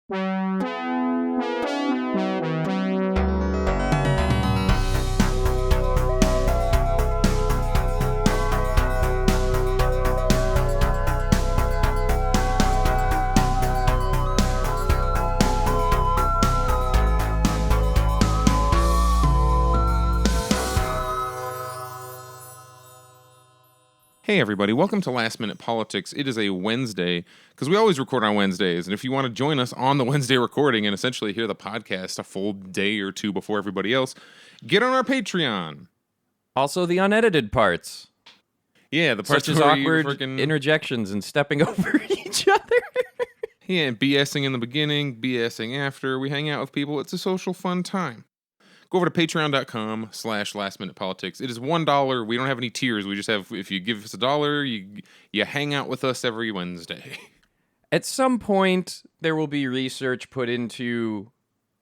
Hey everybody, welcome to Last Minute Politics. It is a Wednesday, because we always record on Wednesdays, and if you want to join us on the Wednesday recording and essentially hear the podcast a full day or two before everybody else, get on our Patreon. Also the unedited parts. Yeah, the parts such as awkward interjections and stepping over each other. Yeah, BSing in the beginning, BSing after. We hang out with people. It's a social fun time. Go over to patreon.com/lastminutepolitics. It is $1. We don't have any tiers. We just have, if you give us $1, you hang out with us every Wednesday. At some point, there will be research put into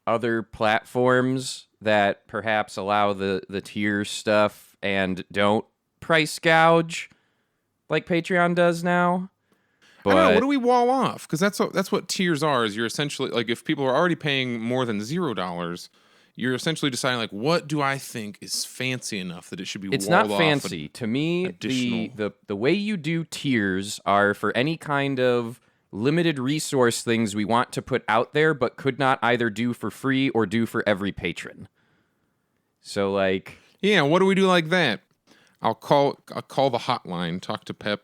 other platforms that perhaps allow the tier stuff and don't price gouge like Patreon does now. But I don't know, what do we wall off? Because that's what tiers are, is you're essentially, like, if people are already paying more than $0, you're essentially deciding, like, what do I think is fancy enough that it should be walled off? It's not fancy. To me, the way you do tiers are for any kind of limited resource things we want to put out there, but could not either do for free or do for every patron. So, like... Yeah, what do we do like that? I'll call the hotline, talk to Pep.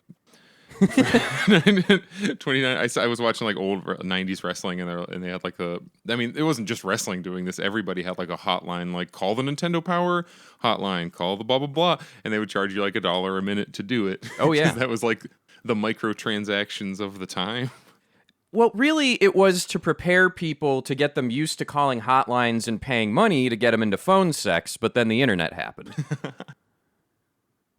29. I was watching like old 90s wrestling, and they had like it wasn't just wrestling doing this. Everybody had like a hotline, like call the Nintendo Power hotline, call the blah blah blah, and they would charge you like $1 a minute to do it. Oh yeah, that was like the microtransactions of the time. Well, really, it was to prepare people to get them used to calling hotlines and paying money to get them into phone sex, but then the internet happened.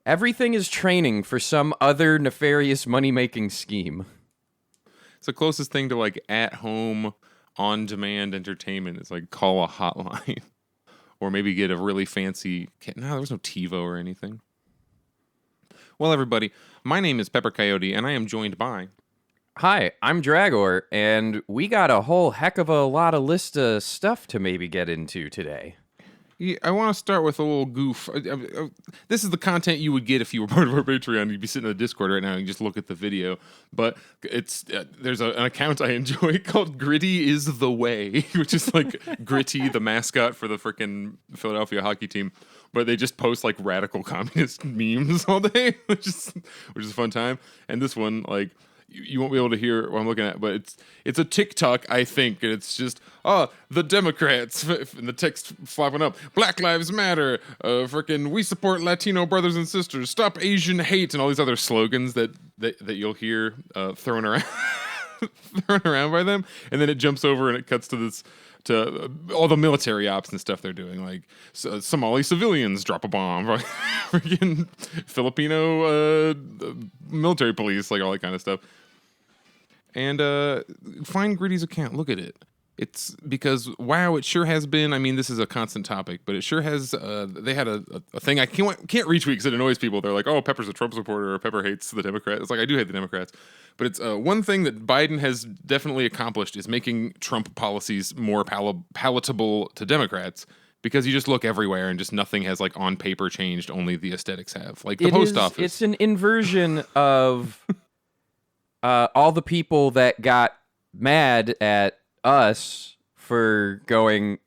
Everything is training for some other nefarious money-making scheme. It's the closest thing to like at-home, on-demand entertainment. It's like call a hotline. Or maybe get a really fancy... No, there was no TiVo or anything. Well, everybody, my name is Pepper Coyote, and I am joined by... Hi, I'm Dragor, and we got a whole heck of a lot of list of stuff to maybe get into today. Yeah, I want to start with a little goof. This is the content you would get if you were part of our Patreon. You'd be sitting in the Discord right now and just look at the video. But it's there's an account I enjoy called Gritty is the Way, which is like Gritty, the mascot for the freaking Philadelphia hockey team. But they just post like radical communist memes all day, which is a fun time. And this one, like... You won't be able to hear what I'm looking at, but it's a TikTok, I think, and it's just, the Democrats, and the text flopping up, Black Lives Matter, freaking we support Latino brothers and sisters, stop Asian hate, and all these other slogans that you'll hear thrown around by them, and then it jumps over and it cuts to all the military ops and stuff they're doing, like Somali civilians drop a bomb, freaking Filipino military police, like all that kind of stuff. And find Gritty's account. Look at it. It's because, wow, it sure has been. I mean, this is a constant topic, but it sure has. They had a thing I can't retweet because it annoys people. They're like, oh, Pepper's a Trump supporter, or Pepper hates the Democrats. It's like, I do hate the Democrats. But it's one thing that Biden has definitely accomplished is making Trump policies more palatable to Democrats. Because you just look everywhere and just nothing has, like, on paper changed. Only the aesthetics have. Like the post office. It's an inversion of all the people that got mad at us for going,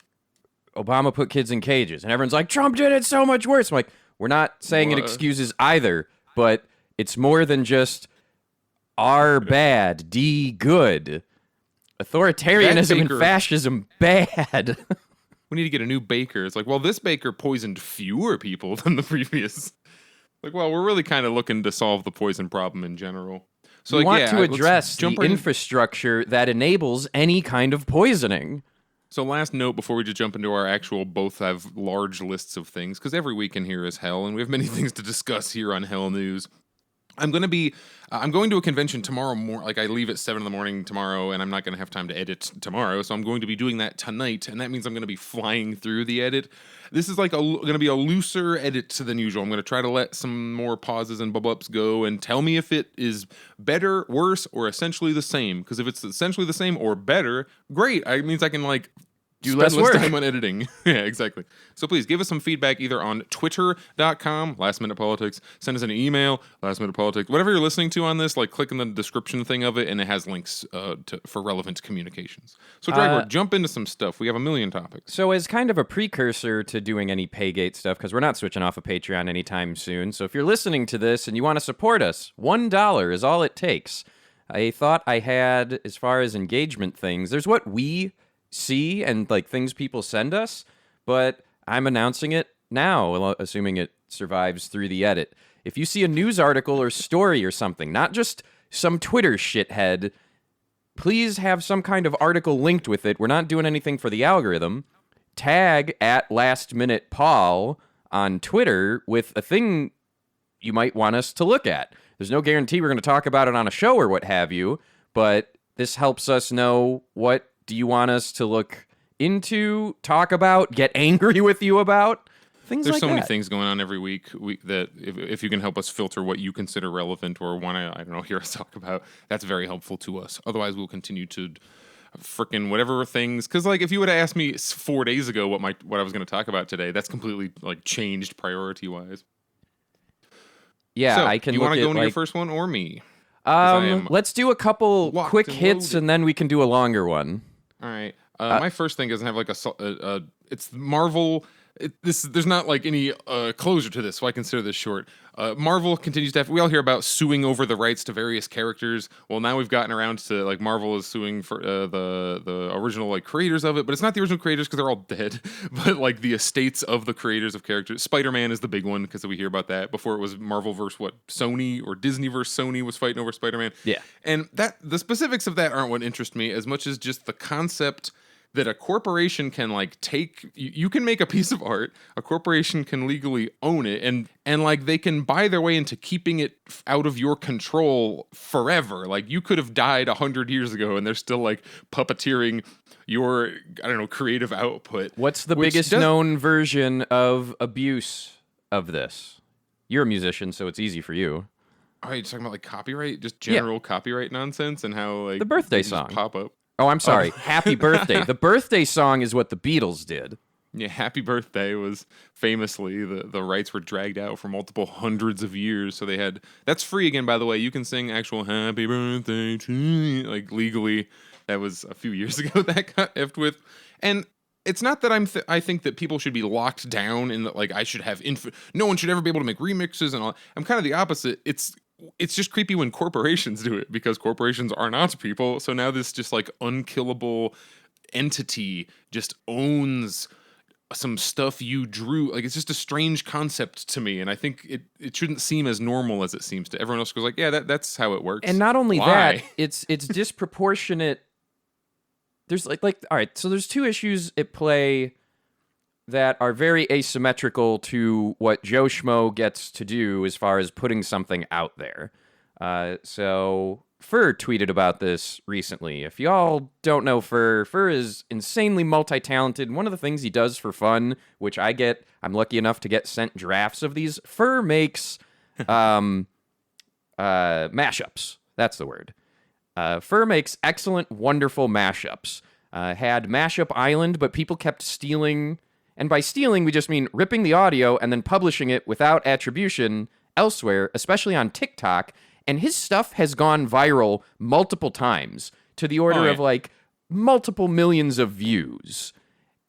Obama put kids in cages. And everyone's like, Trump did it so much worse. I'm like, we're not saying it excuses either. But it's more than just R bad, D good. Authoritarianism and fascism bad. We need to get a new baker. It's like, well, this baker poisoned fewer people than the previous. Like, well, we're really kind of looking to solve the poison problem in general. So we want to address the infrastructure that enables any kind of poisoning. So last note before we just jump into our actual both have large lists of things, because every week in here is hell, and we have many things to discuss here on Hell News. I'm going to be I'm going to a convention tomorrow like I leave at 7 in the morning tomorrow, and I'm not going to have time to edit tomorrow, so I'm going to be doing that tonight, and that means I'm going to be flying through the edit. This is like going to be a looser edit than usual. I'm going to try to let some more pauses and bubble ups go and tell me if it is better, worse, or essentially the same, because if it's essentially the same or better, great. It means I can like do less work. Time on editing. Yeah, exactly. So please give us some feedback either on twitter.com, Last Minute Politics. Send us an email, Last Minute Politics. Whatever you're listening to on this, like click in the description thing of it, and it has links for relevant communications. So Dragor, jump into some stuff. We have a million topics. So as kind of a precursor to doing any Paygate stuff, because we're not switching off of Patreon anytime soon, so if you're listening to this and you want to support us, $1 is all it takes. A thought I had as far as engagement things, there's what we see and like things people send us, but I'm announcing it now, assuming it survives through the edit. If you see a news article or story or something, not just some Twitter shithead, please have some kind of article linked with it. We're not doing anything for the algorithm. Tag at Last Minute Paul on Twitter with a thing you might want us to look at. There's no guarantee we're going to talk about it on a show or what have you, but this helps us know what do you want us to look into, talk about, get angry with you about? Things There's like so that. many things going on every week that if you can help us filter what you consider relevant or want to, I don't know, hear us talk about, that's very helpful to us. Otherwise, we'll continue to frickin' whatever things. Because like, if you would have asked me 4 days ago what I was going to talk about today, that's completely like changed priority wise. Yeah, so, I can. You want to go into like, your first one or me? Let's do a couple quick hits loaded. and then we can do a longer one. All right. My first thing doesn't have like it's Marvel. There's not like any closure to this, so I consider this short. Marvel continues to have. We all hear about suing over the rights to various characters. Well, now we've gotten around to like Marvel is suing for the original like creators of it, but it's not the original creators because they're all dead. But like the estates of the creators of characters. Spider-Man is the big one because we hear about that. Before it was Marvel versus Sony or Disney versus Sony was fighting over Spider-Man. Yeah, and that the specifics of that aren't what interest me as much as just the concept that a corporation can like take you can make a piece of art, a corporation can legally own it, and like they can buy their way into keeping it out of your control forever. Like you could have died 100 years ago and they're still like puppeteering your, I don't know, creative output. What's the biggest known version of abuse of this? You're a musician, so it's easy for you. Are you talking about like copyright, just general copyright nonsense, and how like the birthday song pop up? Oh, I'm sorry. Happy Birthday. The birthday song is what the Beatles did. Yeah, Happy Birthday was famously, the rights were dragged out for multiple hundreds of years. So they had, that's free again, by the way. You can sing actual Happy Birthday to you, like legally. That was a few years ago that got effed with. And it's not that I think that people should be locked down in that, like I should have, no one should ever be able to make remixes and all. I'm kind of the opposite. It's just creepy when corporations do it because corporations are not people. So now this just like unkillable entity just owns some stuff you drew. Like it's just a strange concept to me. And I think it shouldn't seem as normal as it seems to everyone else. Goes like, yeah, that's how it works. And not only that, it's disproportionate. There's like, all right. So there's two issues at play that are very asymmetrical to what Joe Schmo gets to do as far as putting something out there. So Fur tweeted about this recently. If y'all don't know Fur is insanely multi-talented. One of the things he does for fun, which I'm lucky enough to get sent drafts of these. Fur makes mashups. That's the word. Fur makes excellent, wonderful mashups. Had Mashup Island, but people kept stealing. And by stealing, we just mean ripping the audio and then publishing it without attribution elsewhere, especially on TikTok. And his stuff has gone viral multiple times to the order of like multiple millions of views.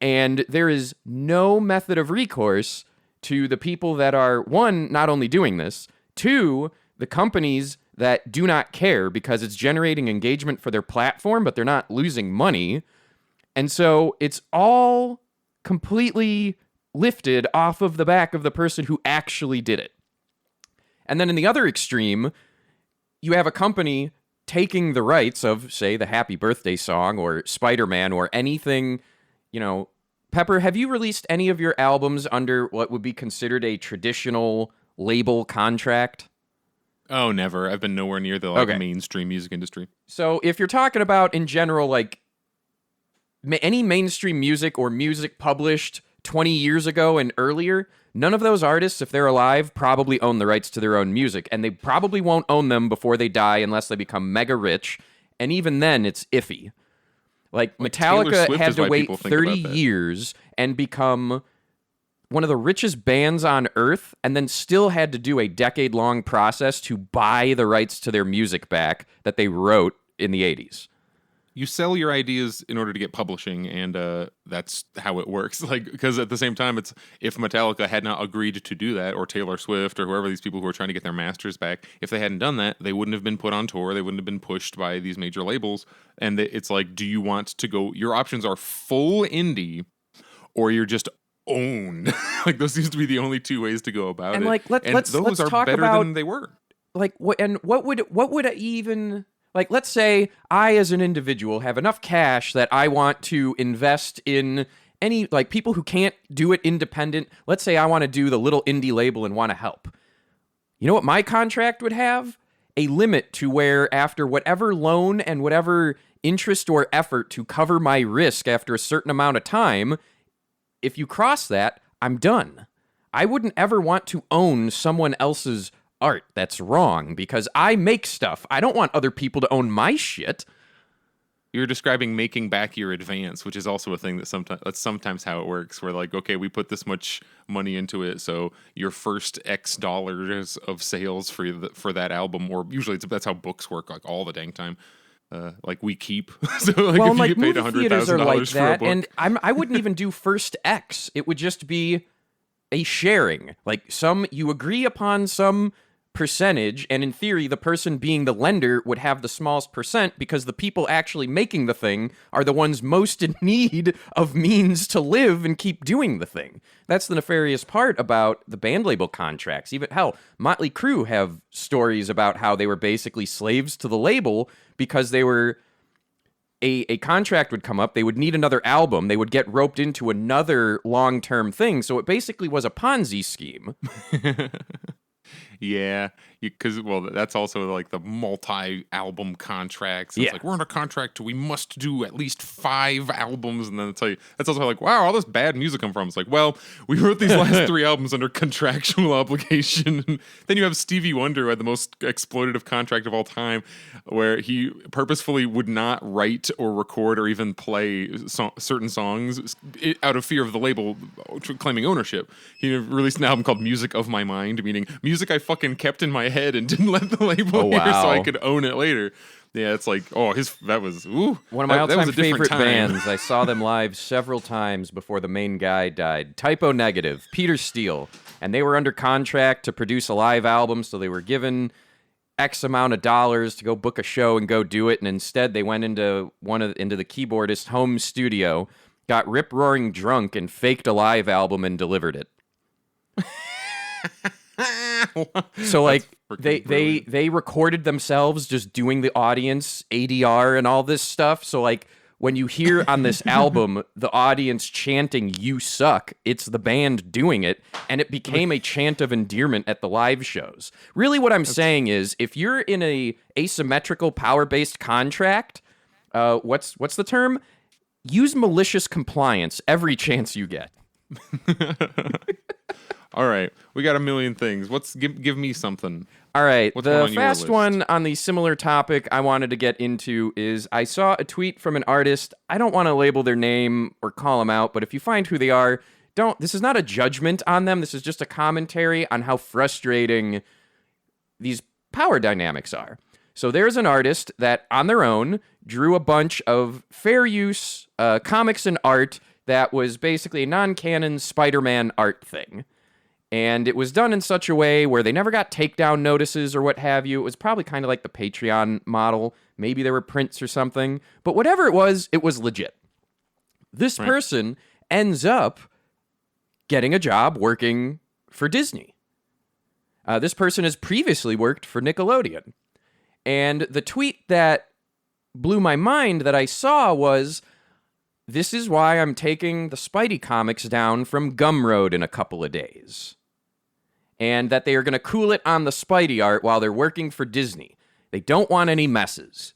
And there is no method of recourse to the people that are, one, not only doing this, two, the companies that do not care because it's generating engagement for their platform, but they're not losing money. And so it's all completely lifted off of the back of the person who actually did it. And then in the other extreme, you have a company taking the rights of, say, the Happy Birthday song or Spider-Man or anything, Pepper, have you released any of your albums under what would be considered a traditional label contract? Oh, never. I've been nowhere near the Okay. mainstream music industry. So if you're talking about in general, like any mainstream music or music published 20 years ago and earlier, none of those artists, if they're alive, probably own the rights to their own music, and they probably won't own them before they die unless they become mega rich, and even then, it's iffy. Like Taylor Metallica Swift had is to why wait people think 30 about that. years and become one of the richest bands on earth, and then still had to do a decade-long process to buy the rights to their music back that they wrote in the 80s. You sell your ideas in order to get publishing, and that's how it works. Like, because at the same time, it's if Metallica had not agreed to do that, or Taylor Swift, or whoever these people who are trying to get their masters back, if they hadn't done that, they wouldn't have been put on tour. They wouldn't have been pushed by these major labels. And it's like, do you want to go? Your options are full indie, or you're just owned. Like, those seems to be the only two ways to go about And it. like, let's those are talk better about than they were. like what would even like, let's say I as an individual have enough cash that I want to invest in any, like, people who can't do it independent. Let's say I want to do the little indie label and want to help. You know what my contract would have? A limit to where after whatever loan and whatever interest or effort to cover my risk after a certain amount of time, if you cross that, I'm done. I wouldn't ever want to own someone else's art. That's wrong, because I make stuff. I don't want other people to own my shit. You're describing making back your advance, which is also a thing that's sometimes how it works. Where like, okay, we put this much money into it, so your first X dollars of sales for that album, or usually that's how books work, like all the dang time. Like we keep. So like, Well, if like you get paid movie theaters are $100,000 like for a that, book, and I wouldn't even do first X. It would just be a sharing. Like you agree upon some percentage, and in theory, the person being the lender would have the smallest percent because the people actually making the thing are the ones most in need of means to live and keep doing the thing. That's the nefarious part about the band label contracts. Even, hell, Motley Crue have stories about how they were basically slaves to the label because they were... A contract would come up, they would need another album, they would get roped into another long-term thing, so it basically was a Ponzi scheme. yeah, because that's also like the multi-album contracts. It's Yeah. like we're under contract, we must do at least 5 albums, and then it's like that's also like, wow, all this bad music come from. It's like, well, we wrote these last 3 albums under contractual obligation. Then you have Stevie Wonder, who had the most exploitative contract of all time, where he purposefully would not write or record or even play certain songs out of fear of the label claiming ownership. He released an album called Music of My Mind, meaning music I fucking kept in my head and didn't let the label hear so I could own it later. Yeah, it's like, that was, ooh. One of my that was all-time a different favorite time. bands. I saw them live several times before the main guy died. Typo Negative, Peter Steele. And they were under contract to produce a live album, so they were given X amount of dollars to go book a show and go do it, and instead they went into the keyboardist's home studio, got rip-roaring drunk, and faked a live album and delivered it. So like they recorded themselves just doing the audience ADR and all this stuff. So like when you hear on this album the audience chanting "You suck," it's the band doing it, and it became a chant of endearment at the live shows. Really, what I'm saying is, if you're in a asymmetrical power-based contract, what's the term? Use malicious compliance every chance you get. All right, we got a million things. Give me something. All right, What's one the on your fast list? one on the similar topic I wanted to get into is I saw a tweet from an artist. I don't want to label their name or call them out, but if you find who they are, this is not a judgment on them. This is just a commentary on how frustrating these power dynamics are. So there's an artist that on their own drew a bunch of fair use comics and art that was basically a non-canon Spiderman art thing. And it was done in such a way where they never got takedown notices or what have you. It was probably kind of like the Patreon model. Maybe there were prints or something. But whatever it was legit. This person ends up getting a job working for Disney. This person has previously worked for Nickelodeon. And the tweet that blew my mind that I saw was, "This is why I'm taking the Spidey comics down from Gumroad in a couple of days." and that they are going to cool it on the Spidey art while they're working for Disney. They don't want any messes.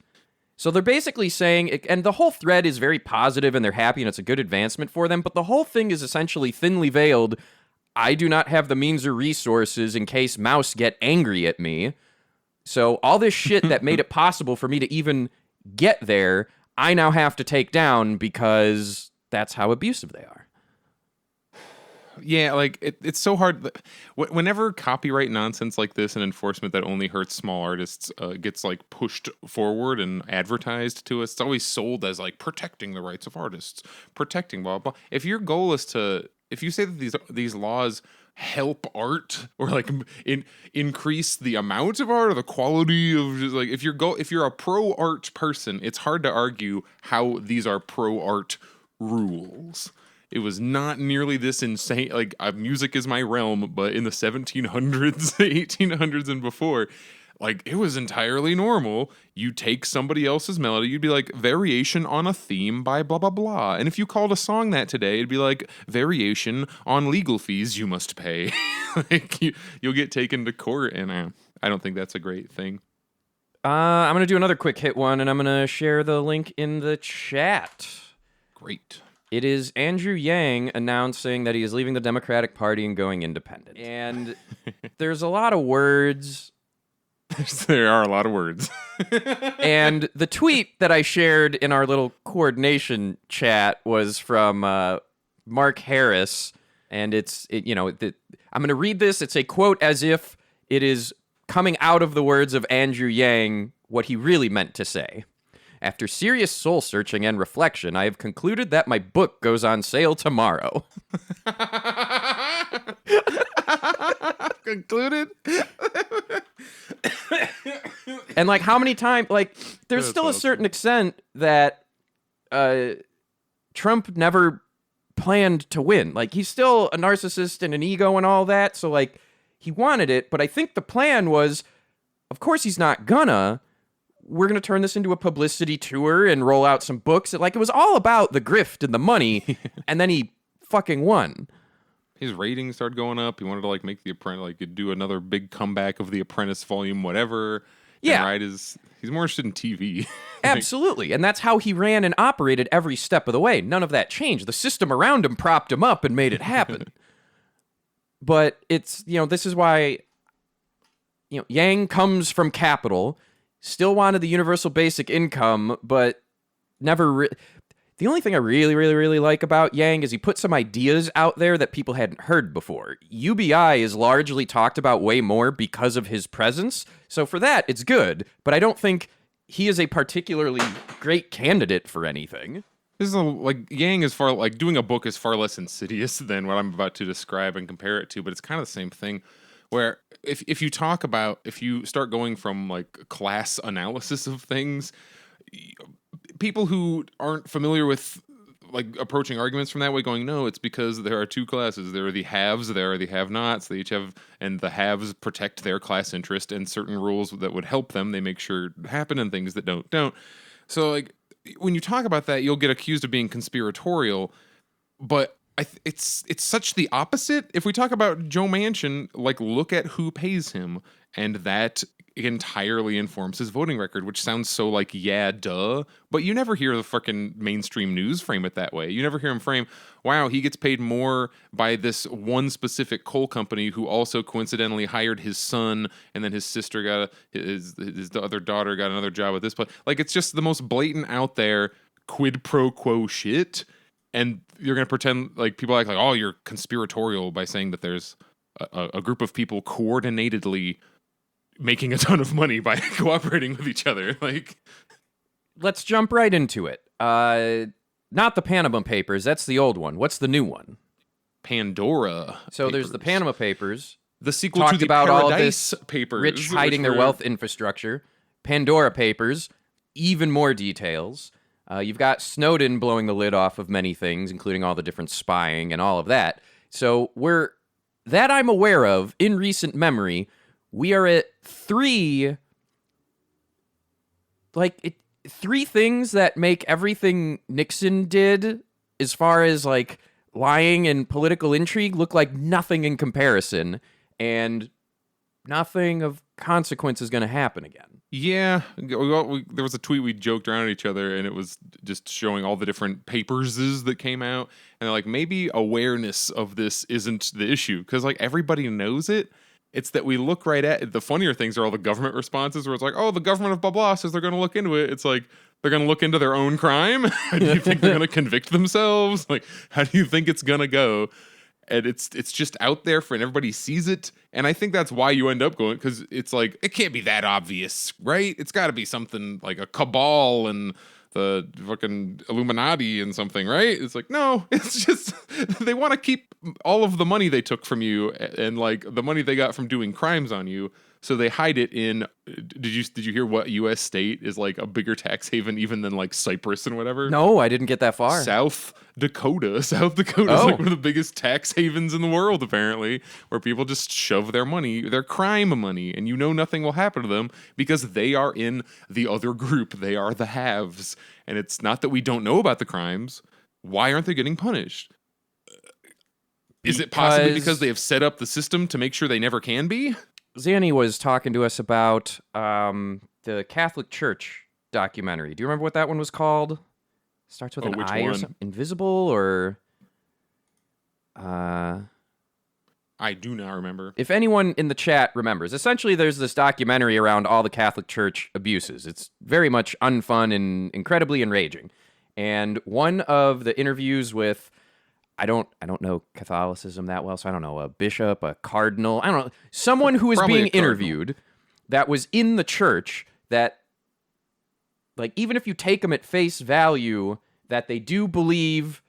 So they're basically saying, and the whole thread is very positive and they're happy and it's a good advancement for them, but the whole thing is essentially thinly veiled. I do not have the means or resources in case Mouse get angry at me. So all this shit that made it possible for me to even get there, I now have to take down because that's how abusive they are. Yeah, like it's so hard. Whenever copyright nonsense like this and enforcement that only hurts small artists gets like pushed forward and advertised to us, it's always sold as like protecting the rights of artists, protecting blah blah. If your goal is if you say that these laws help art or like increase the amount of art or the quality of just like if you're a pro art person, it's hard to argue how these are pro art rules. It was not nearly this insane. Like, music is my realm, but in the 1700s, 1800s, and before, like, it was entirely normal. You take somebody else's melody, you'd be like, variation on a theme by blah, blah, blah. And if you called a song that today, it'd be like, variation on legal fees you must pay. Like, you'll get taken to court, and I don't think that's a great thing. I'm going to do another quick hit one, and I'm going to share the link in the chat. Great. It is Andrew Yang announcing that he is leaving the Democratic Party and going independent. And there's a lot of words. There are a lot of words. And the tweet that I shared in our little coordination chat was from Mark Harris. And I'm going to read this. It's a quote as if it is coming out of the words of Andrew Yang, what he really meant to say. After serious soul-searching and reflection, I have concluded that my book goes on sale tomorrow. Concluded? And, like, how many times... Like, there's That's still awesome. a certain extent that Trump never planned to win. Like, he's still a narcissist and an ego and all that, so, like, he wanted it, but I think the plan was, of course he's not gonna... We're going to turn this into a publicity tour and roll out some books. Like, it was all about the grift and the money, and then he fucking won. His ratings started going up. He wanted to, like, make The Apprentice, like, do another big comeback of The Apprentice volume, whatever. Yeah. And he's more interested in TV. Absolutely. And that's how he ran and operated every step of the way. None of that changed. The system around him propped him up and made it happen. But it's, this is why, Yang comes from capital. Still wanted the universal basic income, but never... The only thing I really, really, really like about Yang is he put some ideas out there that people hadn't heard before. UBI is largely talked about way more because of his presence, so for that, it's good, but I don't think he is a particularly great candidate for anything. This is Yang is doing a book is far less insidious than what I'm about to describe and compare it to, but it's kind of the same thing. Where if you start going from like class analysis of things, people who aren't familiar with like approaching arguments from that way, going, no, it's because there are two classes. There are the haves, there are the have-nots. They each have, and the haves protect their class interest, and certain rules that would help them, they make sure happen, and things that don't. So like when you talk about that, you'll get accused of being conspiratorial, but it's such the opposite. If we talk about Joe Manchin, like, look at who pays him, and that entirely informs his voting record, which sounds so like, yeah, duh, but you never hear the fucking mainstream news frame it that way. You never hear him frame, wow, he gets paid more by this one specific coal company who also coincidentally hired his son, and then his sister got his other daughter got another job at this place. Like, it's just the most blatant out there quid pro quo shit. And you're going to pretend like people act like, oh, you're conspiratorial by saying that there's a group of people coordinatedly making a ton of money by cooperating with each other. Like, let's jump right into it. Not the Panama Papers. That's the old one. What's the new one? Pandora. So Papers. There's the Panama Papers. The sequel Talked to the about Paradise all of this Papers. Rich hiding their wealth infrastructure. Pandora Papers. Even more details. You've got Snowden blowing the lid off of many things, including all the different spying and all of that. So that I'm aware of in recent memory, we are at three things that make everything Nixon did as far as like lying and political intrigue look like nothing in comparison. and nothing of consequence is going to happen again. Yeah, there was a tweet we joked around at each other, and it was just showing all the different papers that came out, and they're like, maybe awareness of this isn't the issue, because like everybody knows it. It's that we look right at it. The funnier things are all the government responses, where it's like, oh, the government of blah blah says they're going to look into it. It's like they're going to look into their own crime. How do you think they're going to convict themselves? Like, how do you think it's going to go? And it's just out there and everybody sees it. And I think that's why you end up going, because it's like, it can't be that obvious, right? It's got to be something like a cabal and the fucking Illuminati and something, right? It's like, no, it's just, they want to keep all of the money they took from you and like the money they got from doing crimes on you. So they hide it in. Did you hear what U.S. state is like a bigger tax haven even than like Cyprus and whatever? No, I didn't get that far. South Dakota. South Dakota is like one of the biggest tax havens in the world, apparently, where people just shove their money, their crime money, and you know nothing will happen to them because they are in the other group. They are the haves. And it's not that we don't know about the crimes. Why aren't they getting punished? Is it possibly because they have set up the system to make sure they never can be? Zanny was talking to us about the Catholic Church documentary. Do you remember what that one was called? Starts with an I or something. Invisible or... I do not remember. If anyone in the chat remembers, essentially there's this documentary around all the Catholic Church abuses. It's very much unfun and incredibly enraging. And one of the interviews with... I don't know Catholicism that well, so I don't know, a bishop, a cardinal, I don't know, someone who is being interviewed that was in the church that, like, even if you take them at face value, that they do believe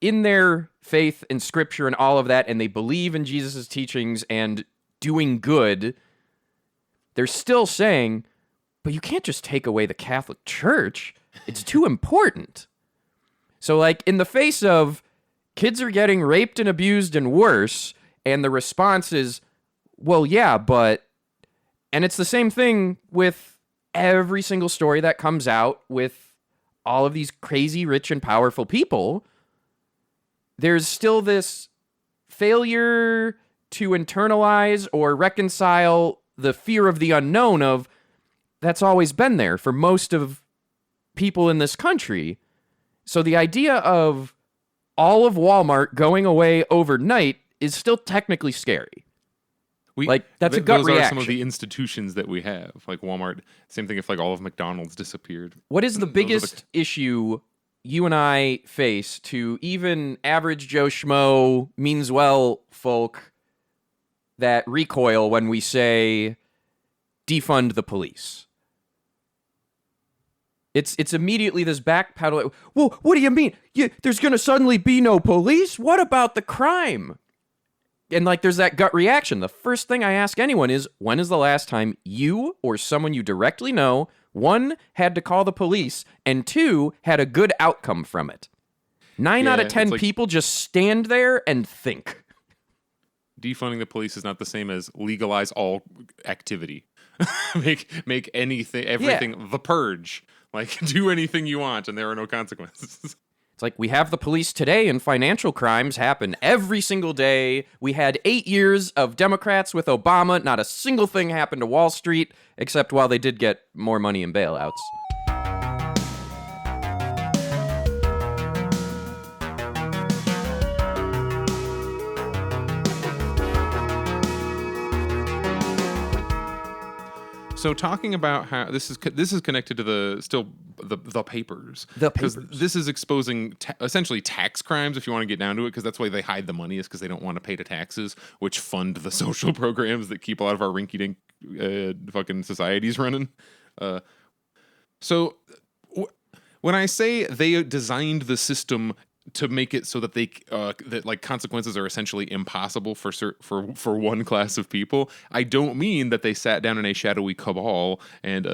in their faith and scripture and all of that, and they believe in Jesus' teachings and doing good, they're still saying, but you can't just take away the Catholic Church. It's too important. So, like, in the face of kids are getting raped and abused and worse, and the response is, well, yeah, but... And it's the same thing with every single story that comes out with all of these crazy, rich, and powerful people. There's still this failure to internalize or reconcile the fear of the unknown of that's always been there for most of people in this country. So the idea of all of Walmart going away overnight is still technically scary. That's a gut reaction. Those are some of the institutions that we have, like Walmart. Same thing if like all of McDonald's disappeared. What is the biggest issue you and I face to even average Joe Schmo, means well folk that recoil when we say defund the police? It's immediately this backpedal. Well, what do you mean? There's going to suddenly be no police? What about the crime? And like, there's that gut reaction. The first thing I ask anyone is, when is the last time you or someone you directly know, one, had to call the police, and two, had a good outcome from it? 9 out of 10 people just stand there and think. Defunding the police is not the same as legalize all activity. make everything the purge. Like, do anything you want, and there are no consequences. It's like, we have the police today, and financial crimes happen every single day. We had 8 years of Democrats with Obama. Not a single thing happened to Wall Street, except while they did get more money in bailouts. So talking about how this is connected to the papers. Because this is exposing essentially tax crimes, if you want to get down to it, because that's why they hide the money, is because they don't want to pay the taxes, which fund the social programs that keep a lot of our rinky-dink fucking societies running. So when I say they designed the system to make it so that that like consequences are essentially impossible for one class of people, I don't mean that they sat down in a shadowy cabal and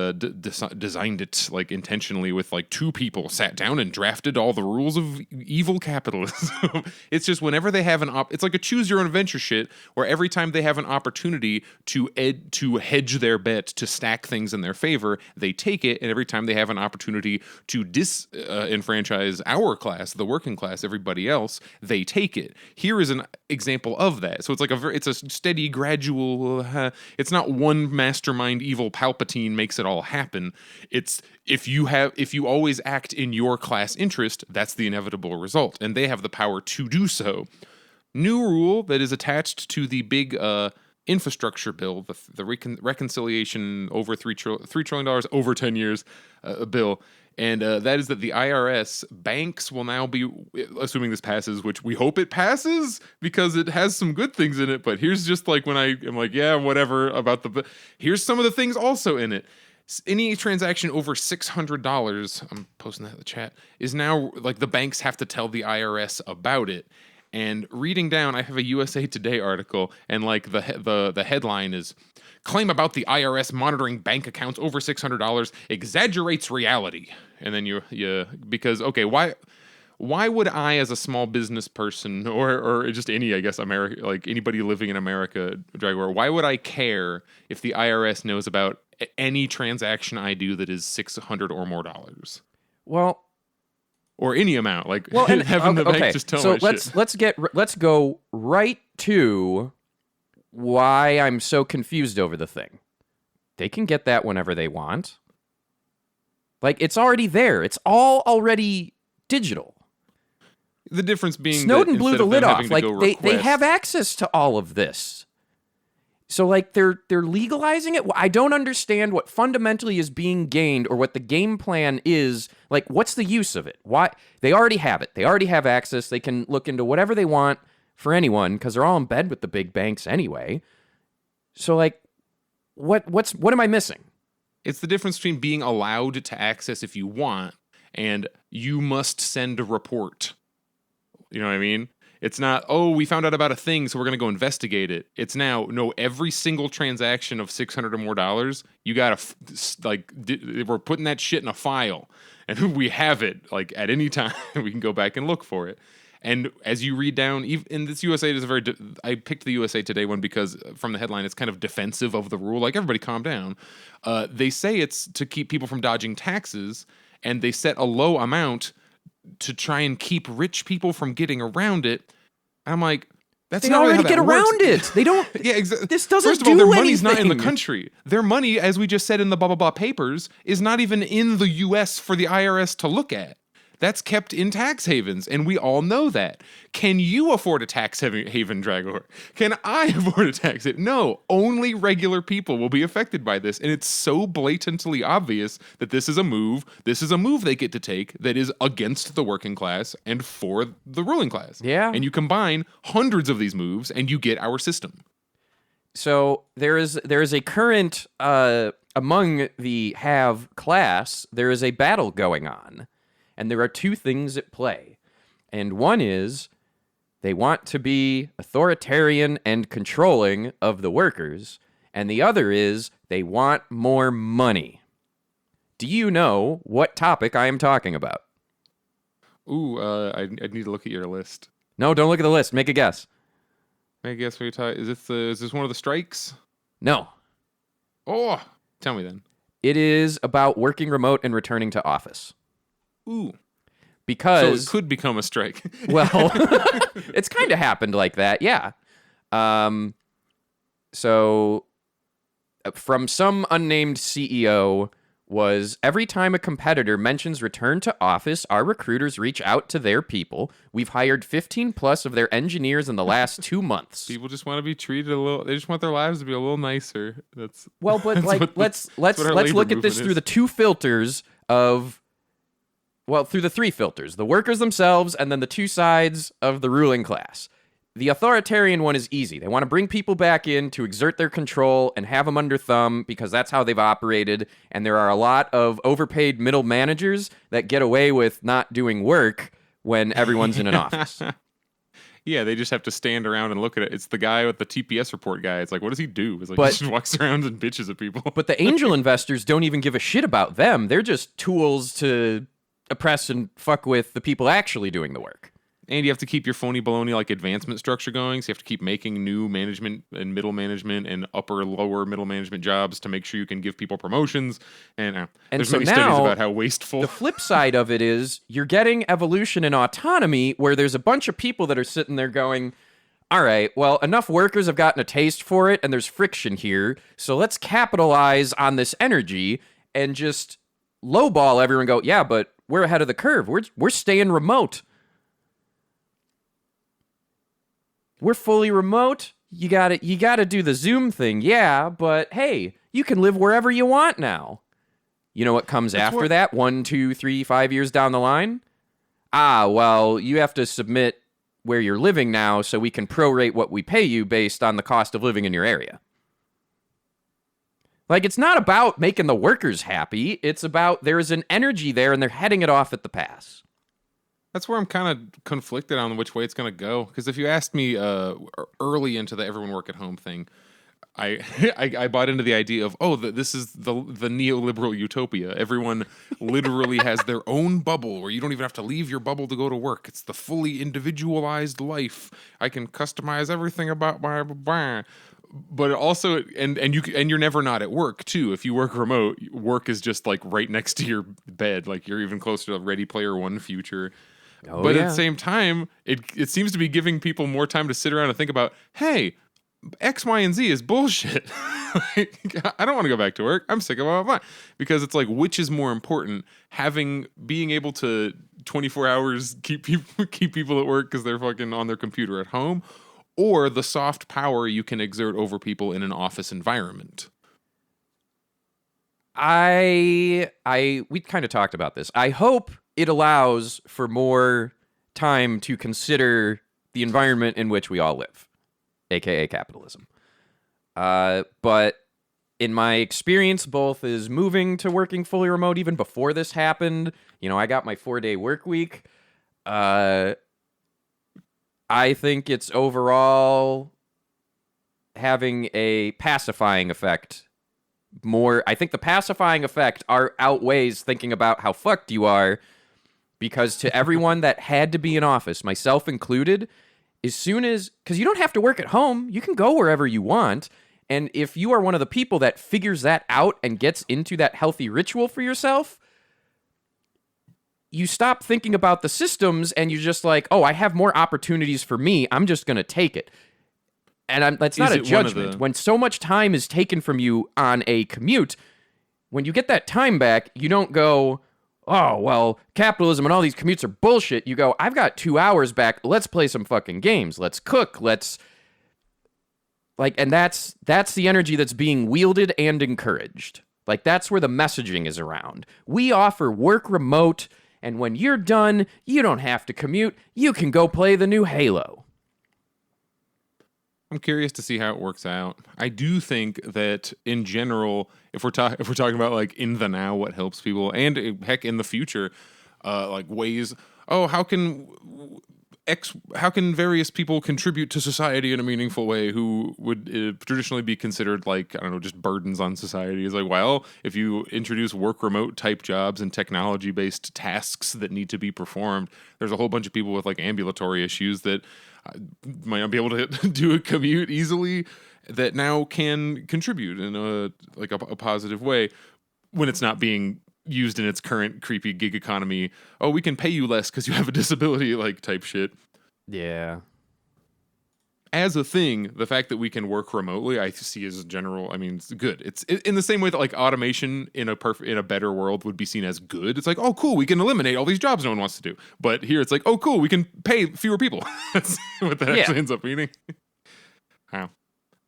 designed it like intentionally with like 2 people sat down and drafted all the rules of evil capitalism. It's just whenever they have it's like a choose your own adventure shit, where every time they have an opportunity to hedge their bet, to stack things in their favor, they take it, and every time they have an opportunity to disenfranchise our class, the working class, class, everybody else, they take it. Here is an example of that. So it's like it's a steady, gradual. It's not one mastermind evil Palpatine makes it all happen. It's if you always act in your class interest, that's the inevitable result, and they have the power to do so. New rule that is attached to the big infrastructure bill, the reconciliation over $3 trillion over 10 years bill, and that is that the IRS banks will now be, assuming this passes, which we hope it passes because it has some good things in it. But here's just like when I'm like, yeah, whatever about here's some of the things also in it. Any transaction over $600, I'm posting that in the chat, is now like the banks have to tell the IRS about it. And reading down, I have a USA Today article, and like the headline is "Claim about the IRS monitoring bank accounts over $600 exaggerates reality." And then you because okay, why would I, as a small business person or just any, I guess, America, like anybody living in America, Jaguar, why would I care if the IRS knows about any transaction I do that is $600 or more? Well. Or any amount, like and having the bank just tell my shit. So let's go right to why I'm so confused over the thing. They can get that whenever they want. Like, it's already there. It's all already digital. The difference being Snowden blew the lid off. Like, they have request... access to all of this. So, like, they're legalizing it? I don't understand what fundamentally is being gained or what the game plan is. Like, what's the use of it? Why? They already have it. They already have access. They can look into whatever they want for anyone because they're all in bed with the big banks anyway. So, like, what am I missing? It's the difference between being allowed to access if you want and you must send a report. You know what I mean? It's not, oh, we found out about a thing, so we're going to go investigate it. It's now, no, every single transaction of $600 or more, you got to, we're putting that shit in a file. And we have it, like, at any time. We can go back and look for it. And as you read down, in this USA, it is I picked the USA Today one because from the headline, it's kind of defensive of the rule. Like, everybody calm down. They say it's to keep people from dodging taxes, and they set a low amount to try and keep rich people from getting around it. I'm like, that's not already how that get works. around it. They don't. Yeah, exactly. This doesn't First of all, their money's anything. not in the country. Their money, as we just said in the blah blah blah papers, is not even in the U.S. for the IRS to look at. That's kept in tax havens, and we all know that. Can you afford a tax haven, Dragor? Can I afford a tax haven? No, only regular people will be affected by this, and it's so blatantly obvious that this is a move. This is a move they get to take that is against the working class and for the ruling class. Yeah. And you combine hundreds of these moves, and you get our system. So there is a current among the have class. There is a battle going on. And there are two things at play. And one is they want to be authoritarian and controlling of the workers. And the other is they want more money. Do you know what topic I am talking about? Ooh, I need to look at your list. No, don't look at the list. Make a guess. Make a guess what you're talking. Is this one of the strikes? No. Oh, tell me then. It is about working remote and returning to office. Ooh. Because... So it could become a strike. Well, it's kind of happened like that, yeah. So, from some unnamed CEO was, every time a competitor mentions return to office, our recruiters reach out to their people. We've hired 15 plus of their engineers in the last 2 months. People just want to be treated a little, they just want their lives to be a little nicer. Let's look at this through the two filters of... Well, through the three filters, the workers themselves, and then the two sides of the ruling class. The authoritarian one is easy. They want to bring people back in to exert their control and have them under thumb because that's how they've operated. And there are a lot of overpaid middle managers that get away with not doing work when everyone's in an office. Yeah, they just have to stand around and look at it. It's the guy with the TPS report guy. It's like, what does he do? It's like, he just walks around and bitches at people. But the angel investors don't even give a shit about them. They're just tools to oppress and fuck with the people actually doing the work. And you have to keep your phony baloney like advancement structure going. So you have to keep making new management and middle management and upper lower middle management jobs to make sure you can give people promotions. And there's so many studies now, about how wasteful. the flip side of it is you're getting evolution and autonomy where there's a bunch of people that are sitting there going, all right, well, enough workers have gotten a taste for it and there's friction here. So let's capitalize on this energy and just lowball everyone and go, yeah, but we're ahead of the curve. We're staying remote. We're fully remote. You got to do the Zoom thing. Yeah, but hey, you can live wherever you want now. You know what comes after that? 1, 2, 3, 5 years down the line? Well, you have to submit where you're living now so we can prorate what we pay you based on the cost of living in your area. Like, it's not about making the workers happy. It's about there's an energy there and they're heading it off at the pass. That's where I'm kind of conflicted on which way it's going to go. Because if you asked me early into the everyone work at home thing, I bought into the idea of, this is the neoliberal utopia. Everyone literally has their own bubble where you don't even have to leave your bubble to go to work. It's the fully individualized life. I can customize everything about my. But also, and you're never not at work too. If you work remote, work is just like right next to your bed. Like you're even closer to Ready Player One future. But at the same time, it seems to be giving people more time to sit around and think about, hey, X, Y, and Z is bullshit. Like, I don't want to go back to work. I'm sick of blah, blah, blah. Because it's like, which is more important? Being able to 24 hours keep people at work because they're fucking on their computer at home, or the soft power you can exert over people in an office environment. We kind of talked about this. I hope it allows for more time to consider the environment in which we all live, aka capitalism. But in my experience, both is moving to working fully remote even before this happened. You know, I got my 4-day work week. I think it's overall having a pacifying effect. I think the pacifying effect outweighs thinking about how fucked you are, because to everyone that had to be in office, myself included, because you don't have to work at home, you can go wherever you want. And if you are one of the people that figures that out and gets into that healthy ritual for yourself, you stop thinking about the systems and you're just like, I have more opportunities for me. I'm just going to take it. And that's not a judgment. When so much time is taken from you on a commute, when you get that time back, you don't go, oh, well, capitalism and all these commutes are bullshit. You go, I've got 2 hours back. Let's play some fucking games. Let's cook. And that's the energy that's being wielded and encouraged. Like, that's where the messaging is around. We offer work remote, and when you're done, you don't have to commute. You can go play the new Halo. I'm curious to see how it works out. I do think that in general, if we're talking about like in the now, what helps people, and heck, in the future, like ways. How can various people contribute to society in a meaningful way who would traditionally be considered like, I don't know, just burdens on society? Is like, well, if you introduce work remote type jobs and technology based tasks that need to be performed, there's a whole bunch of people with like ambulatory issues that might not be able to do a commute easily that now can contribute in a positive way when it's not being used in its current creepy gig economy. Oh, we can pay you less because you have a disability, like type shit. Yeah. As a thing, the fact that we can work remotely, I see as a general. I mean, it's good. It's in the same way that like automation in a better world would be seen as good. It's like, oh, cool, we can eliminate all these jobs no one wants to do. But here, it's like, oh, cool, we can pay fewer people. That's what that actually ends up meaning. Wow.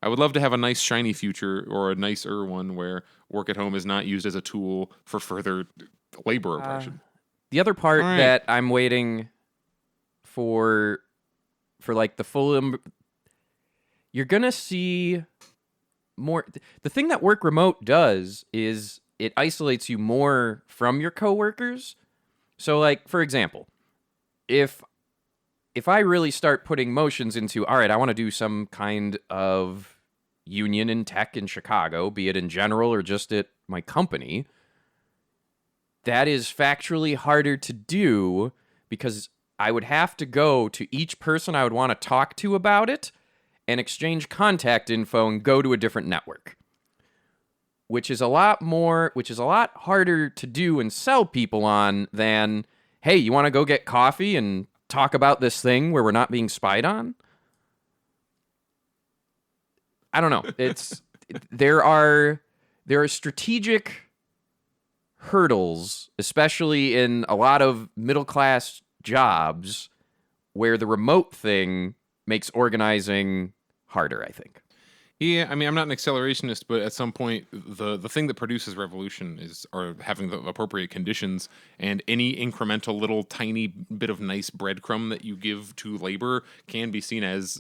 I would love to have a nice shiny future, or a nicer one where work at home is not used as a tool for further labor oppression. The other part that I'm waiting for like the full. You're going to see more. The thing that work remote does is it isolates you more from your coworkers. So, like, for example, if I really start putting motions into, all right, I want to do some kind of union in tech in Chicago, be it in general or just at my company, that is factually harder to do because I would have to go to each person I would want to talk to about it and exchange contact info and go to a different network. Which is a lot harder to do and sell people on than, hey, you want to go get coffee and talk about this thing where we're not being spied on? I don't know. There are strategic hurdles, especially in a lot of middle-class jobs, where the remote thing makes organizing harder, I think. Yeah, I mean, I'm not an accelerationist, but at some point, the thing that produces revolution are having the appropriate conditions, and any incremental little tiny bit of nice breadcrumb that you give to labor can be seen as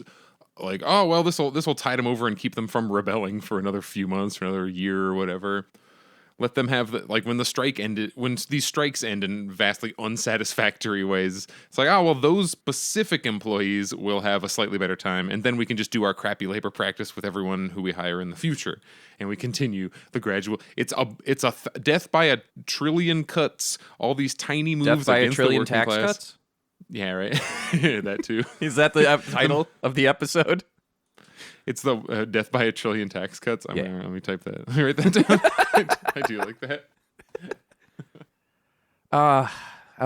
like, oh well, this will tide them over and keep them from rebelling for another few months, for another year or whatever. Let them have when these strikes end in vastly unsatisfactory ways. It's like, oh well, those specific employees will have a slightly better time, and then we can just do our crappy labor practice with everyone who we hire in the future, and we continue the gradual. It's a death by a trillion cuts. All these tiny moves. Death by a against trillion the working tax class. cuts. Yeah, right. That too. Is that the title of the episode? It's the death by a trillion tax cuts. Let me type that. Let me write that down. I do like that.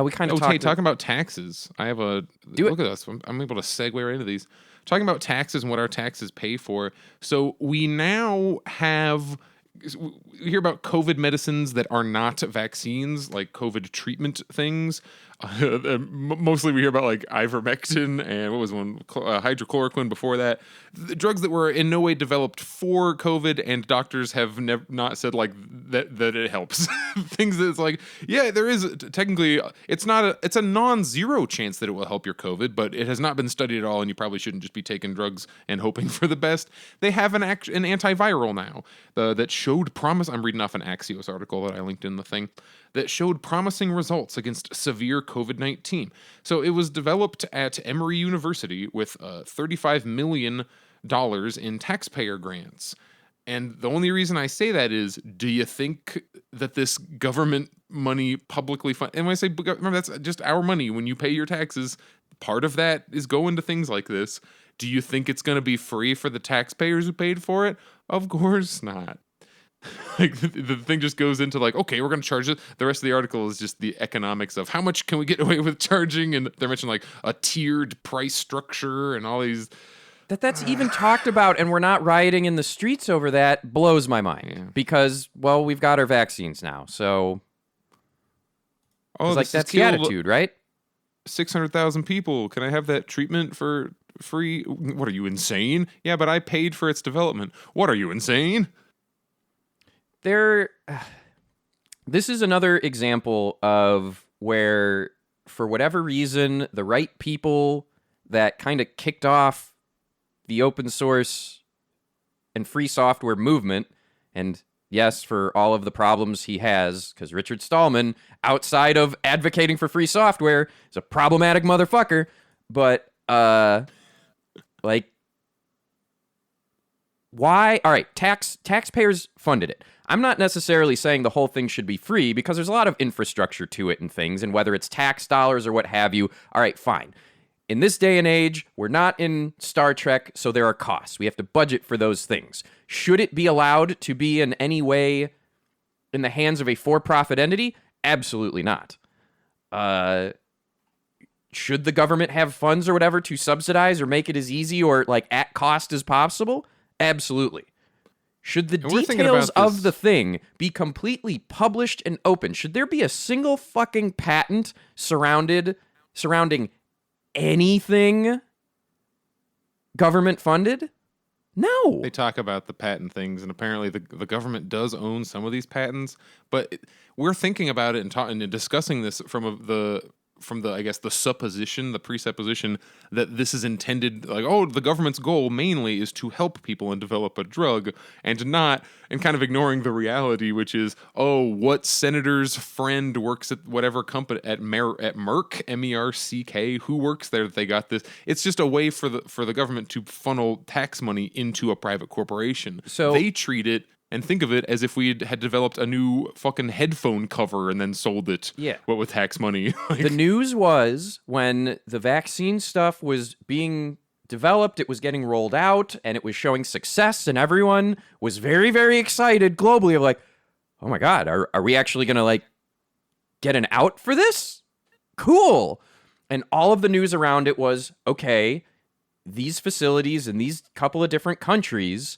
We kind of hey, talking about taxes. I have a look at us. I'm able to segue right into these. Talking about taxes and what our taxes pay for. So we now have. We hear about COVID medicines that are not vaccines, like COVID treatment things. Mostly we hear about like ivermectin and what was one, hydrochloroquine before that. The drugs that were in no way developed for COVID, and doctors have not said like that it helps. Things that's like, yeah, there is technically, it's a non-zero chance that it will help your COVID, but it has not been studied at all, and you probably shouldn't just be taking drugs and hoping for the best. They have an antiviral now that showed promise. I'm reading off an Axios article that I linked in the thing that showed promising results against severe COVID-19. So it was developed at Emory University with $35 million in taxpayer grants. And the only reason I say that is, do you think that this government money publicly funded, and when I say, remember, that's just our money. When you pay your taxes, part of that is going to things like this. Do you think it's going to be free for the taxpayers who paid for it? Of course not. Like the thing just goes into like, okay, we're going to charge it. The rest of the article is just the economics of how much can we get away with charging, and they're mentioning like a tiered price structure and all these. That's even talked about, and we're not rioting in the streets over that, blows my mind. Yeah. Because, well, we've got our vaccines now, so. Oh, like that's the attitude, right? 600,000 people. Can I have that treatment for free? What are you, insane? Yeah, but I paid for its development. What are you, insane? This is another example of where, for whatever reason, the right people that kind of kicked off the open source and free software movement, and yes, for all of the problems he has, because Richard Stallman, outside of advocating for free software, is a problematic motherfucker, but, like, why? All right, taxpayers funded it. I'm not necessarily saying the whole thing should be free, because there's a lot of infrastructure to it and things, and whether it's tax dollars or what have you, all right, fine. In this day and age, we're not in Star Trek, so there are costs. We have to budget for those things. Should it be allowed to be in any way in the hands of a for-profit entity? Absolutely not. Should the government have funds or whatever to subsidize or make it as easy or like at cost as possible? Absolutely. Should the details of the thing be completely published and open? Should there be a single fucking patent surrounding anything government funded? No. They talk about the patent things, and apparently the government does own some of these patents, but we're thinking about it and discussing this from the I guess the supposition, the presupposition that this is intended, like, oh, the government's goal mainly is to help people and develop a drug, and kind of ignoring the reality, which is, oh, what senator's friend works at whatever company at Merck, M-E-R-C-K, who works there that they got this. It's just a way for the government to funnel tax money into a private corporation. So they treat it and think of it as if we had developed a new fucking headphone cover and then sold it. Yeah. What with tax money? The news was when the vaccine stuff was being developed, it was getting rolled out, and it was showing success, and everyone was very, very excited globally of like, oh my God, are we actually going to like get an out for this? Cool. And all of the news around it was, okay, these facilities in these couple of different countries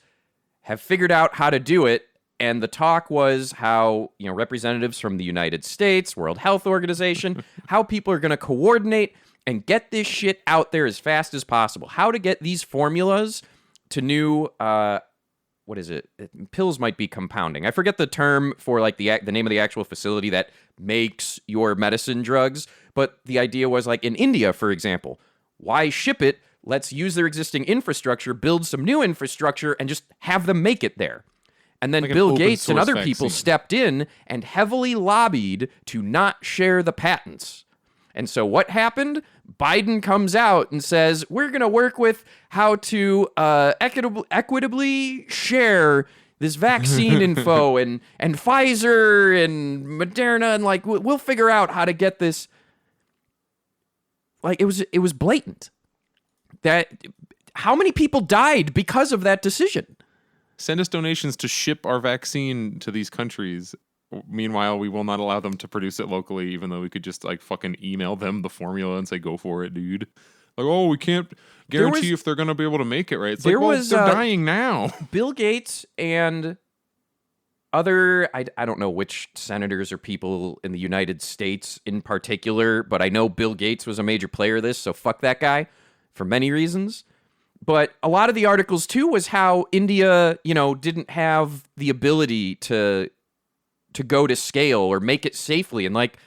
have figured out how to do it. And the talk was how, representatives from the United States, World Health Organization, how people are going to coordinate and get this shit out there as fast as possible. How to get these formulas to new, what is it? Pills might be compounding. I forget the term for like the name of the actual facility that makes your medicine drugs. But the idea was like in India, for example, why ship it? Let's use their existing infrastructure, build some new infrastructure, and just have them make it there. And then like Bill Gates and other people stepped in and heavily lobbied to not share the patents. And so what happened? Biden comes out and says, we're going to work with how to equitably share this vaccine info and Pfizer and Moderna, and like we'll figure out how to get this. Like it was blatant. That how many people died because of that decision? Send us donations to ship our vaccine to these countries. Meanwhile, we will not allow them to produce it locally, even though we could just like fucking email them the formula and say, go for it, dude. Like, oh, we can't guarantee if they're going to be able to make it, right? It's like, well, they're dying now. Bill Gates and other, I don't know which senators or people in the United States in particular, but I know Bill Gates was a major player of this, so fuck that guy. For many reasons. But a lot of the articles, too, was how India, didn't have the ability to go to scale or make it safely. And, like,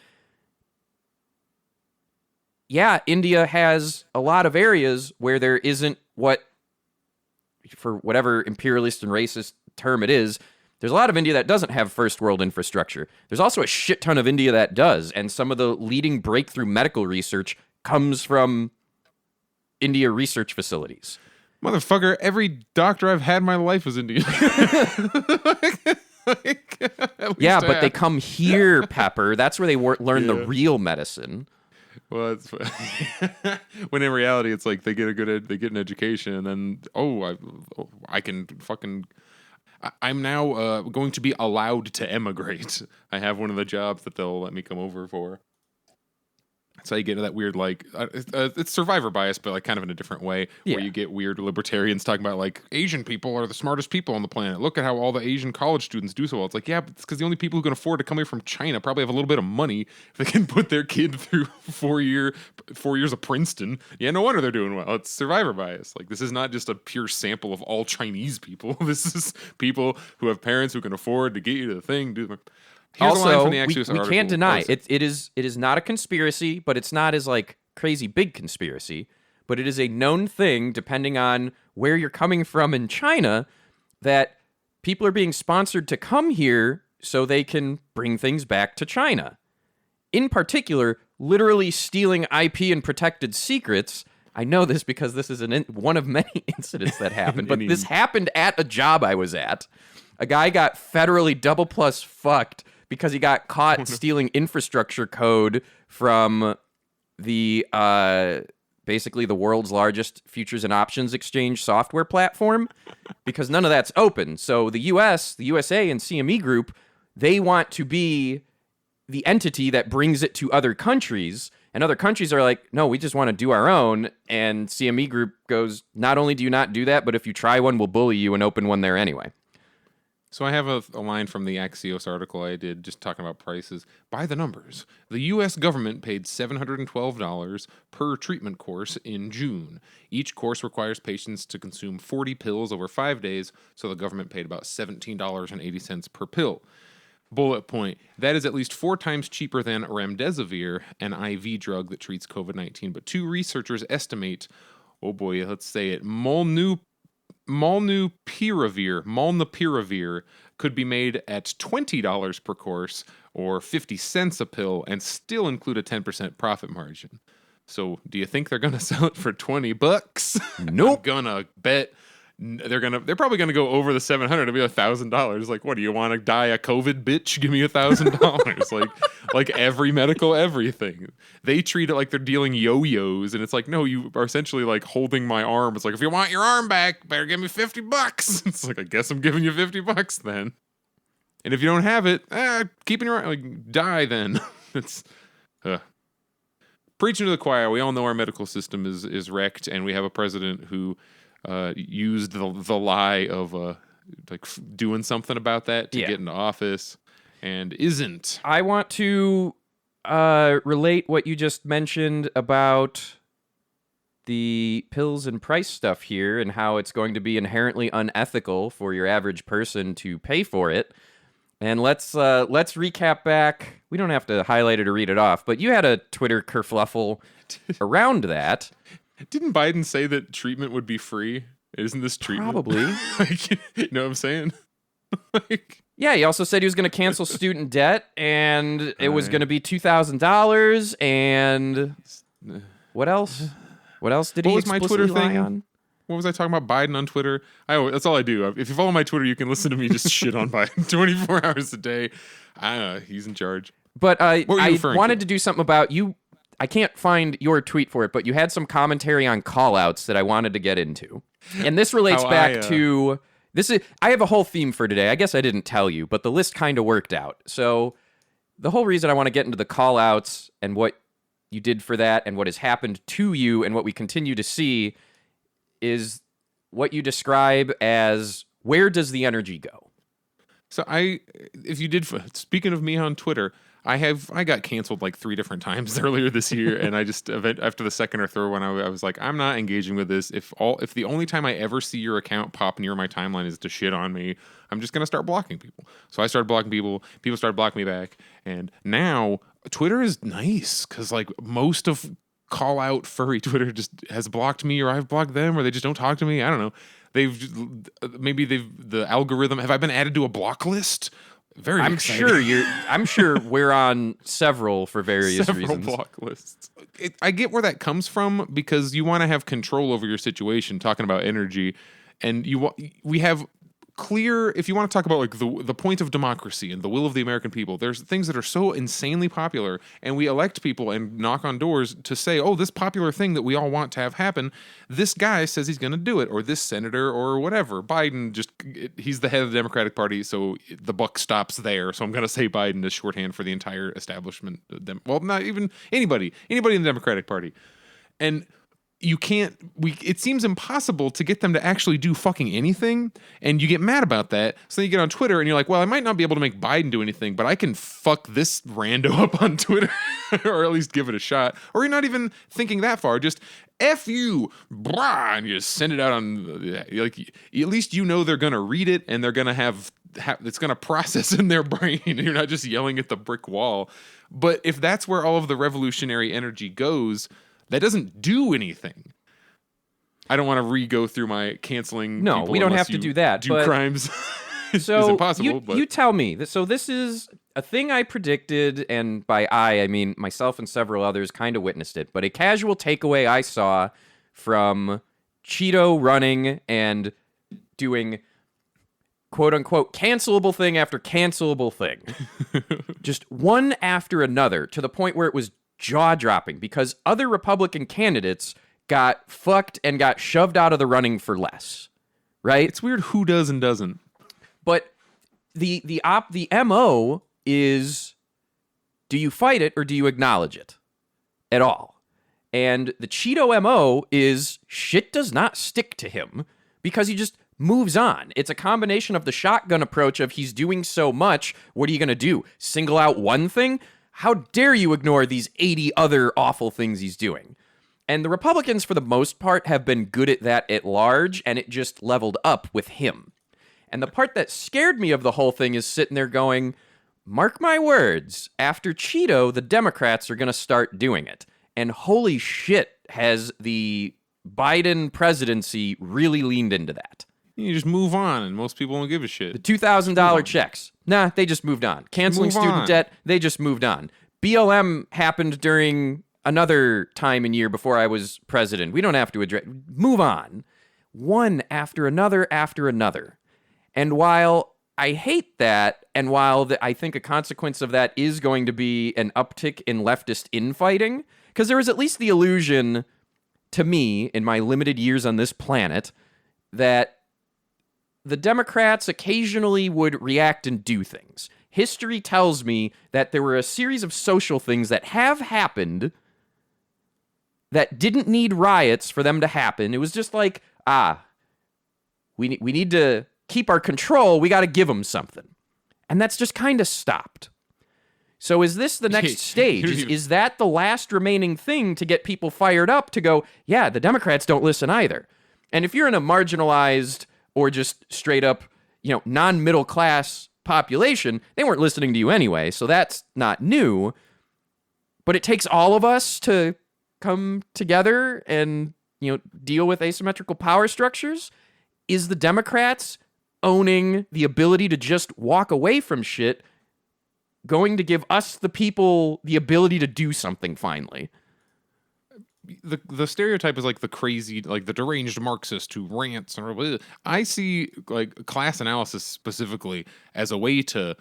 yeah, India has a lot of areas where there isn't for whatever imperialist and racist term it is, there's a lot of India that doesn't have first world infrastructure. There's also a shit ton of India that does. And some of the leading breakthrough medical research comes from India research facilities. Motherfucker, every doctor I've had in my life was Indian. Yeah, but they come here, Pepper. That's where they learn the real medicine. Well, it's when in reality it's like they get an education, and then I can fucking. I'm now going to be allowed to emigrate. I have one of the jobs that they'll let me come over for. That's how you get into that weird, like, it's survivor bias, but like kind of in a different way, where you get weird libertarians talking about like Asian people are the smartest people on the planet. Look at how all the Asian college students do so well. It's like, yeah, but it's because the only people who can afford to come here from China probably have a little bit of money if they can put their kid through 4 years of Princeton. Yeah, no wonder they're doing well. It's survivor bias. Like, this is not just a pure sample of all Chinese people. This is people who have parents who can afford to get you to the thing. Here's also, we can't deny it is not a conspiracy, but it's not as like crazy big conspiracy, but it is a known thing, depending on where you're coming from in China, that people are being sponsored to come here so they can bring things back to China. In particular, literally stealing IP and protected secrets. I know this because this is one of many incidents that happened, but this happened at a job I was at. A guy got federally double plus fucked because he got caught stealing infrastructure code from the basically the world's largest futures and options exchange software platform, because none of that's open. So the USA, and CME Group, they want to be the entity that brings it to other countries, and other countries are like, no, we just want to do our own. And CME Group goes, not only do you not do that, but if you try one, we'll bully you and open one there anyway. So I have a line from the Axios article I did just talking about prices. By the numbers, the U.S. government paid $712 per treatment course in June. Each course requires patients to consume 40 pills over 5 days, so the government paid about $17.80 per pill. Bullet point, that is at least 4 times cheaper than remdesivir, an IV drug that treats COVID-19. But 2 researchers estimate, oh boy, let's say it, Molnupiravir could be made at $20 per course or 50 cents a pill and still include a 10% profit margin. So do you think they're going to sell it for $20? Nope. I'm going to bet they're probably gonna go over the $700. It'll be $1,000. Like, what do you want to die a COVID bitch? Give me $1,000. like every medical everything. They treat it like they're dealing yo-yos, and it's like, no, you are essentially like holding my arm. It's like, if you want your arm back, better give me $50. It's like, I guess I'm giving you $50 then. And if you don't have it, keeping your arm, like, die then. It's preaching to the choir. We all know our medical system is wrecked, and we have a president who used the lie of doing something about that to get into office, and isn't. I want to relate what you just mentioned about the pills and price stuff here, and how it's going to be inherently unethical for your average person to pay for it. And let's recap back. We don't have to highlight it or read it off, but you had a Twitter kerfluffle around that. Didn't Biden say that treatment would be free? Isn't this treatment? Probably. Like, you know what I'm saying? Yeah, he also said he was going to cancel student debt, and it was going to be $2,000. And what else? What else did he was my explicitly Twitter lie thing? on? What was I talking about? Biden on Twitter? That's all I do. If you follow my Twitter, you can listen to me just shit on Biden 24 hours a day. I don't know. He's in charge. But I wanted to do something about you. I can't find your tweet for it, but you had some commentary on call-outs that I wanted to get into. And this relates back to... I have a whole theme for today. I guess I didn't tell you, but the list kind of worked out. So the whole reason I want to get into the call-outs and what you did for that and what has happened to you and what we continue to see is what you describe as, where does the energy go? So speaking of me on Twitter, I got canceled like 3 different times earlier this year, and I just after the second or third one, I was like, I'm not engaging with this. If the only time I ever see your account pop near my timeline is to shit on me, I'm just gonna start blocking people. So I started blocking people. People started blocking me back, and now Twitter is nice because like most of call out furry Twitter just has blocked me, or I've blocked them, or they just don't talk to me. I don't know. The algorithm. Have I been added to a block list? I'm exciting. I'm sure we're on several for various reasons. Block lists. I get where that comes from, because you want to have control over your situation. Talking about energy, and we have clear. If you want to talk about like the point of democracy and the will of the American people, there's things that are so insanely popular, and we elect people and knock on doors to say, oh, this popular thing that we all want to have happen, this guy says he's going to do it, or this senator or whatever. Biden he's the head of the Democratic Party, so the buck stops there. So I'm going to say Biden is shorthand for the entire establishment. Well, not even anybody in the Democratic Party. And it seems impossible to get them to actually do fucking anything, and you get mad about that. So then you get on Twitter and you're like, well, I might not be able to make Biden do anything, but I can fuck this rando up on Twitter or at least give it a shot. Or you're not even thinking that far. Just F you, brah, and you just send it out on, like, at least you know they're going to read it, and they're going to it's going to process in their brain, and you're not just yelling at the brick wall. But if that's where all of the revolutionary energy goes, that doesn't do anything. I don't want to re-go through my canceling. No, we don't have to do that. Do crimes. So it's impossible. You tell me. So this is a thing I predicted, and by I mean myself and several others kind of witnessed it. But a casual takeaway I saw from Cheeto running and doing quote-unquote cancelable thing after cancelable thing. Just one after another, to the point where it was jaw-dropping, because other Republican candidates got fucked and got shoved out of the running for less, right? It's weird who does and doesn't. But the MO is, do you fight it or do you acknowledge it at all? And the Cheeto MO is shit does not stick to him, because he just moves on. It's a combination of the shotgun approach of he's doing so much, what are you going to do? Single out one thing? How dare you ignore these 80 other awful things he's doing? And the Republicans, for the most part, have been good at that at large, and it just leveled up with him. And the part that scared me of the whole thing is sitting there going, mark my words, after Cheeto, the Democrats are going to start doing it. And holy shit, has the Biden presidency really leaned into that. You just move on, and most people don't give a shit. The $2,000 checks. Nah, they just moved on. Canceling student debt, they just moved on. BLM happened during another time and year before I was president. We don't have to address. Move on. one after another after another. And while I hate that, and while I think a consequence of that is going to be an uptick in leftist infighting, because there was at least the illusion to me in my limited years on this planet that the Democrats occasionally would react and do things. History tells me that there were a series of social things that have happened that didn't need riots for them to happen. It was just like, we need to keep our control. We got to give them something. And that's just kind of stopped. So is this the next stage? Is that the last remaining thing to get people fired up to go, yeah, the Democrats don't listen either? And if you're in a marginalized or just straight up, non-middle class population, they weren't listening to you anyway, so that's not new. But it takes all of us to come together and, deal with asymmetrical power structures. Is the Democrats owning the ability to just walk away from shit going to give us, the people, the ability to do something finally? The stereotype is like the crazy, like the deranged Marxist who rants. I see like class analysis specifically as a way to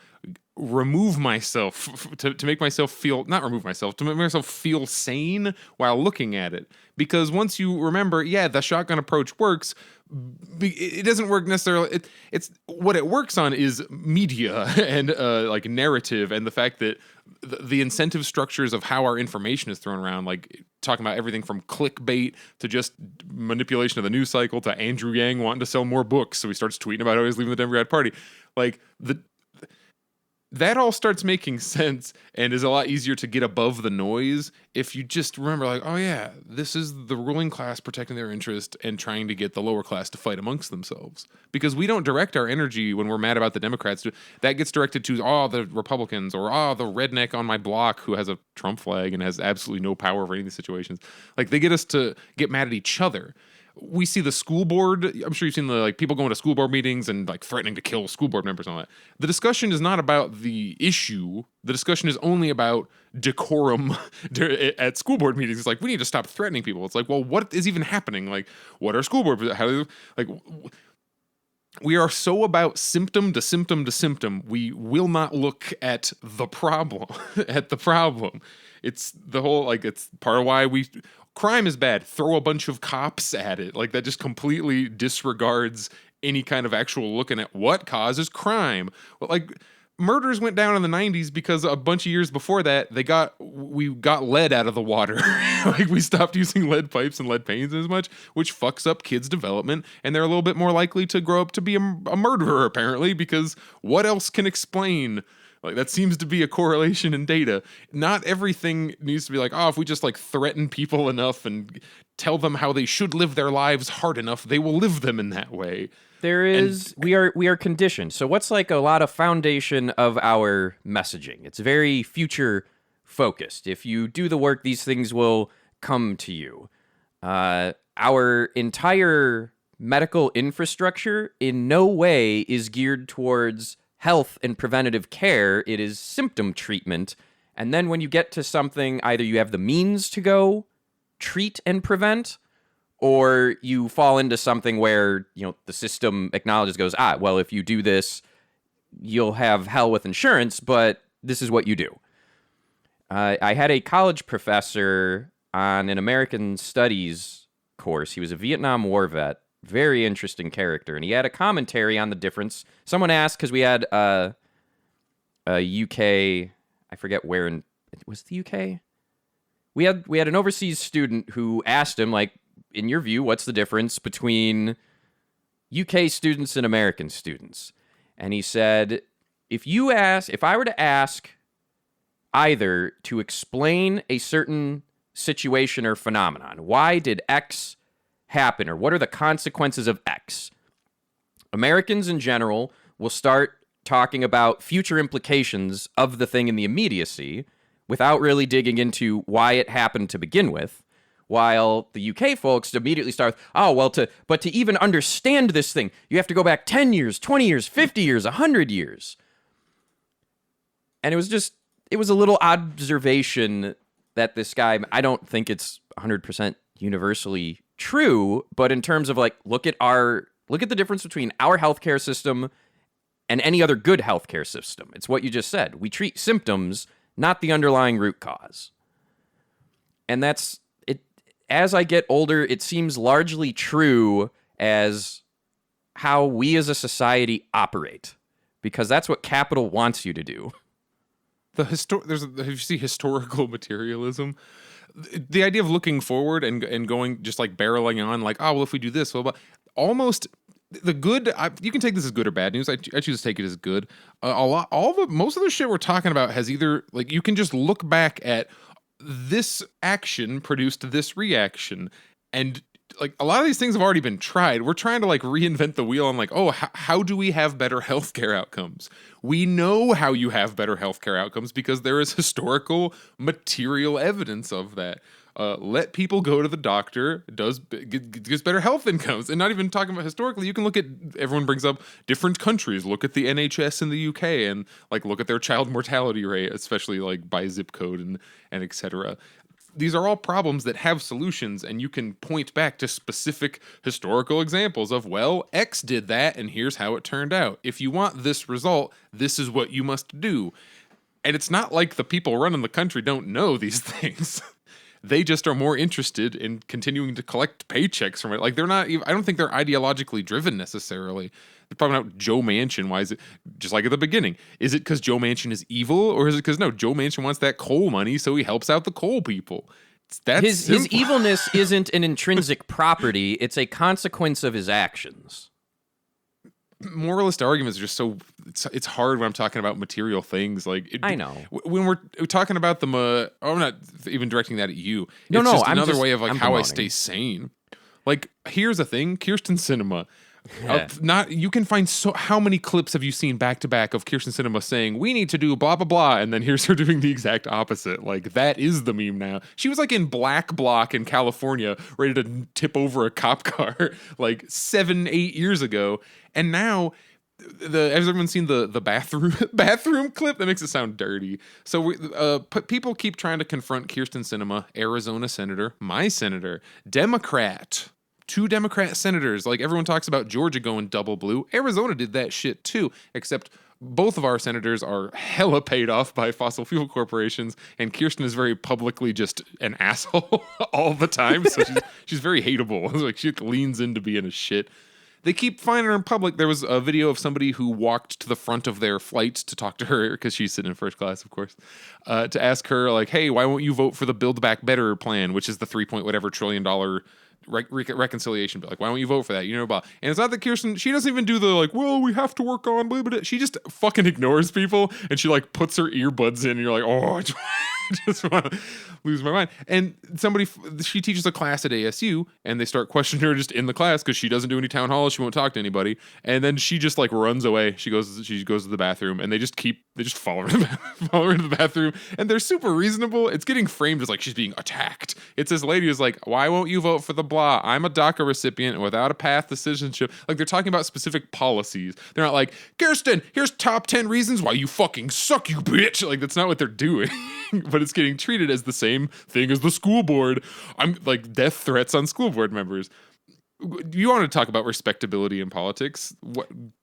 remove myself, to make myself feel, not remove myself, to make myself feel sane while looking at it. Because once you remember, the shotgun approach works, it doesn't work necessarily. It's what it works on is media and like narrative, and the fact that the incentive structures of how our information is thrown around, like talking about everything from clickbait to just manipulation of the news cycle to Andrew Yang wanting to sell more books, so he starts tweeting about how he's leaving the Democrat Party. Like that all starts making sense and is a lot easier to get above the noise if you just remember, like, oh yeah, this is the ruling class protecting their interest and trying to get the lower class to fight amongst themselves. Because we don't direct our energy when we're mad about the Democrats. That gets directed to, the Republicans or, the redneck on my block who has a Trump flag and has absolutely no power over any of these situations. Like, they get us to get mad at each other. We see the school board. I'm sure you've seen the people going to school board meetings and threatening to kill school board members and all that. The discussion is not about the issue. The discussion is only about decorum at school board meetings. It's like, we need to stop threatening people. It's like, well, what is even happening? Like, what are school board? How do we are so about symptom to symptom to symptom. We will not look at the problem. It's the whole, it's part of why crime is bad. Throw a bunch of cops at it. Like, that just completely disregards any kind of actual looking at what causes crime. Well, murders went down in the 90s because a bunch of years before that, we got lead out of the water. We stopped using lead pipes and lead paints as much, which fucks up kids' development, and they're a little bit more likely to grow up to be a murderer, apparently, because what else can explain? That seems to be a correlation in data. Not everything needs to be if we just threaten people enough and tell them how they should live their lives hard enough, they will live them in that way. We are conditioned. So what's a lot of foundation of our messaging? It's very future focused. If you do the work, these things will come to you. Our entire medical infrastructure in no way is geared towards health and preventative care. It is symptom treatment. And then when you get to something, either you have the means to go treat and prevent, or you fall into something where, the system acknowledges, goes, well, if you do this, you'll have hell with insurance, but this is what you do. I had a college professor on an American Studies course. He was a Vietnam War vet. Very interesting character, and he had a commentary on the difference. Someone asked, because we had a UK, I forget where was the UK? We had an overseas student who asked him, in your view, what's the difference between UK students and American students? And he said, if I were to ask either to explain a certain situation or phenomenon, why did X happen, or what are the consequences of X? Americans in general will start talking about future implications of the thing in the immediacy without really digging into why it happened to begin with, while the UK folks immediately start, but to even understand this thing, you have to go back 10 years, 20 years, 50 years, 100 years. And it was a little observation that this guy, I don't think it's 100% universally true, but in terms of like, look at the difference between our healthcare system and any other good healthcare system. It's what you just said. We treat symptoms, not the underlying root cause. And that's it. As I get older, it seems largely true as how we as a society operate, because that's what capital wants you to do. If you see historical materialism, the idea of looking forward and going just like barreling on, like, oh well, if we do this, well, almost the good. You can take this as good or bad news. I choose to take it as good. Most of the shit we're talking about has either like you can just look back at this action produced this reaction, and like a lot of these things have already been tried. We're trying to like reinvent the wheel on like, oh, how do we have better healthcare outcomes? We know how you have better healthcare outcomes because there is historical material evidence of that. Let people go to the doctor, gets better health incomes. And not even talking about historically, you can look at, everyone brings up different countries. Look at the NHS in the UK and like look at their child mortality rate, especially like by zip code and et cetera. These are all problems that have solutions, and you can point back to specific historical examples of, well, X did that, and here's how it turned out. If you want this result, this is what you must do. And it's not like the people running the country don't know these things. They just are more interested in continuing to collect paychecks from it. Like they're not, I don't think they're ideologically driven necessarily. They're probably not Joe Manchin. Why is it just like at the beginning? Is it because Joe Manchin is evil, or is it because no, Joe Manchin wants that coal money, so he helps out the coal people? His evilness isn't an intrinsic property; it's a consequence of his actions. Moralist arguments are just so it's hard when I'm talking about material things. Like I know when we're talking about them. I'm not even directing that at you. No, it's no, just I'm another just, way of like I'm how promoting. I stay sane. Like here's the thing, Kirsten Sinema. Yeah. You can find how many clips have you seen back to back of Kirsten Sinema saying we need to do blah blah blah, and then here's her doing the exact opposite. Like that is the meme now. She was like in Black Bloc in California, ready to tip over a cop car like 7-8 years ago, and now. Has everyone seen the bathroom clip? That makes it sound dirty. So people keep trying to confront Kirsten Sinema, Arizona senator, my senator, Democrat. 2 Democrat senators. Like everyone talks about Georgia going double blue. Arizona did that shit too, except both of our senators are hella paid off by fossil fuel corporations, and Kirsten is very publicly just an asshole all the time. So she's very hateable. Like she leans into being a shit. They keep finding her in public. There was a video of somebody who walked to the front of their flight to talk to her, because she's sitting in first class, of course, to ask her, like, hey, why won't you vote for the Build Back Better plan, which is the $3 trillion reconciliation bill? Like, why won't you vote for that? You know about. And it's not that Kirsten, she doesn't even do the, like, well, we have to work on, blah, blah, blah. She just fucking ignores people, and she, like, puts her earbuds in, and you're like, oh, I just want to lose my mind. And she teaches a class at ASU, and they start questioning her just in the class because she doesn't do any town halls. She won't talk to anybody. And then she just like runs away. She goes to the bathroom, and they just follow her into the bathroom. And they're super reasonable. It's getting framed as like she's being attacked. It's this lady who's like, why won't you vote for the blah? I'm a DACA recipient without a path to citizenship. Like they're talking about specific policies. They're not like, Kirsten, here's top 10 reasons why you fucking suck, you bitch. Like that's not what they're doing. But it's getting treated as the same thing as the school board. I'm like death threats on school board members. You want to talk about respectability in politics?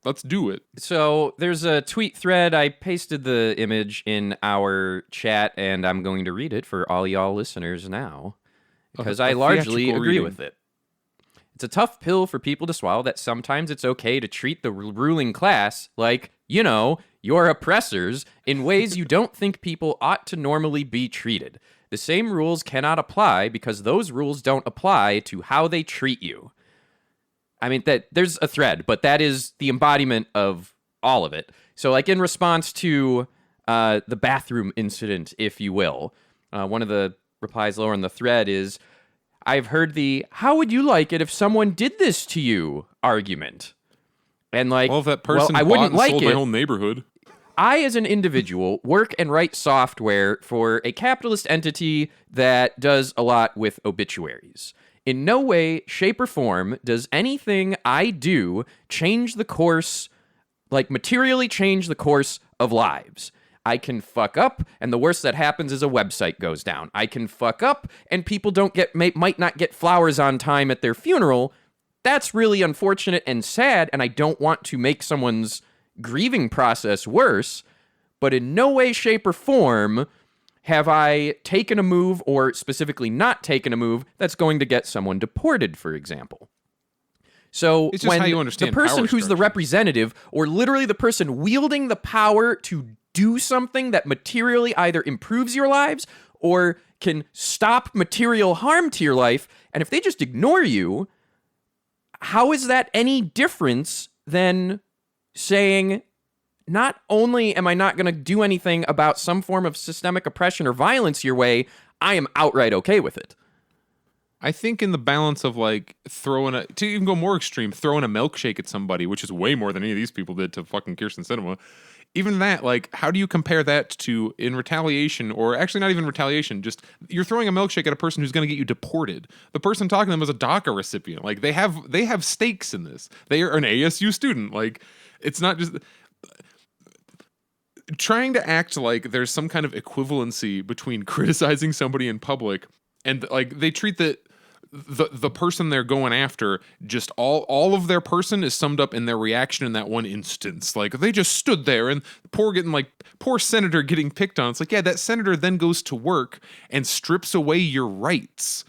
Let's do it. So there's a tweet thread. I pasted the image in our chat, and I'm going to read it for all y'all listeners now, because I largely agree with it. It's a tough pill for people to swallow that sometimes it's okay to treat the ruling class like, you know, your oppressors in ways you don't think people ought to normally be treated. The same rules cannot apply because those rules don't apply to how they treat you. I mean, there's a thread, but that is the embodiment of all of it. So, like, in response to the bathroom incident, if you will, one of the replies lower in the thread is, I've heard the, how would you like it if someone did this to you argument. And like, well, if that person I wouldn't like sold it. my whole neighborhood. I, as an individual, work and write software for a capitalist entity that does a lot with obituaries. In no way, shape, or form does anything I do change the course, like materially change the course of lives. I can fuck up, and the worst that happens is a website goes down. I can fuck up, and people might not get flowers on time at their funeral. That's really unfortunate and sad, and I don't want to make someone's grieving process worse, but in no way, shape, or form have I taken a move, or specifically not taken a move, that's going to get someone deported, for example. So It's just when how you understand the person power who's the structure. representative, or literally the person wielding the power to do something that materially either improves your lives or can stop material harm to your life, and if they just ignore you, how is that any difference than saying, not only am I not going to do anything about some form of systemic oppression or violence your way, I am outright okay with it. I think in the balance of like to even go more extreme, throwing a milkshake at somebody, which is way more than any of these people did to fucking Kirsten Sinema. Even that, like, how do you compare that to in retaliation, or actually not even retaliation, just you're throwing a milkshake at a person who's going to get you deported. The person talking to them is a DACA recipient. Like, they have stakes in this. They are an ASU student. Like, it's not just trying to act like there's some kind of equivalency between criticizing somebody in public and like they treat the person they're going after, just all of their person is summed up in their reaction in that one instance. Like, they just stood there and poor senator getting picked on. It's like, yeah, that senator then goes to work and strips away your rights.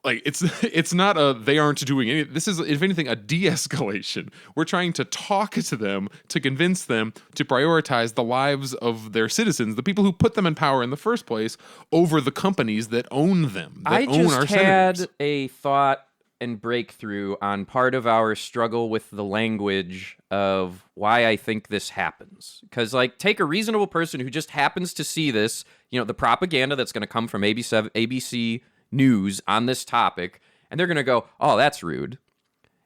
Like, it's not they aren't doing anything. This is, if anything, a de-escalation. We're trying to talk to them, to convince them to prioritize the lives of their citizens, the people who put them in power in the first place, over the companies that own them, that own our senators. I just had a thought and breakthrough on part of our struggle with the language of why I think this happens. Because, like, take a reasonable person who just happens to see this, the propaganda that's going to come from ABC News on this topic, and they're going to go, oh, that's rude.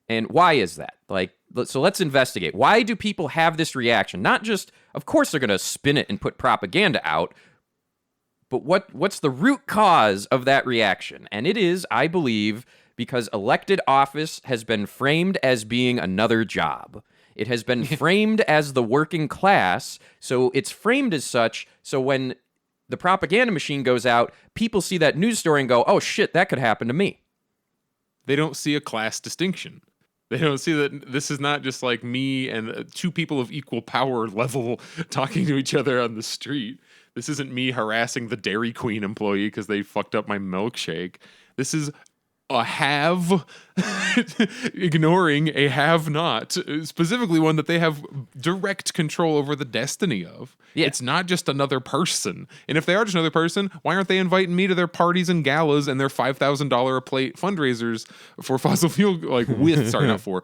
And why is that? Like, so let's investigate. Why do people have this reaction? Not just, of course, they're going to spin it and put propaganda out, but what's the root cause of that reaction? And it is, I believe, because elected office has been framed as being another job. It has been framed as the working class, so it's framed as such, so when the propaganda machine goes out, people see that news story and go, oh shit, that could happen to me. They don't see a class distinction. They don't see that this is not just like me and two people of equal power level talking to each other on the street. This isn't me harassing the Dairy Queen employee because they fucked up my milkshake. This is a have ignoring a have not, specifically one that they have direct control over the destiny of. Yeah. It's not just another person. And if they are just another person, why aren't they inviting me to their parties and galas and their $5,000 a plate fundraisers for fossil fuel,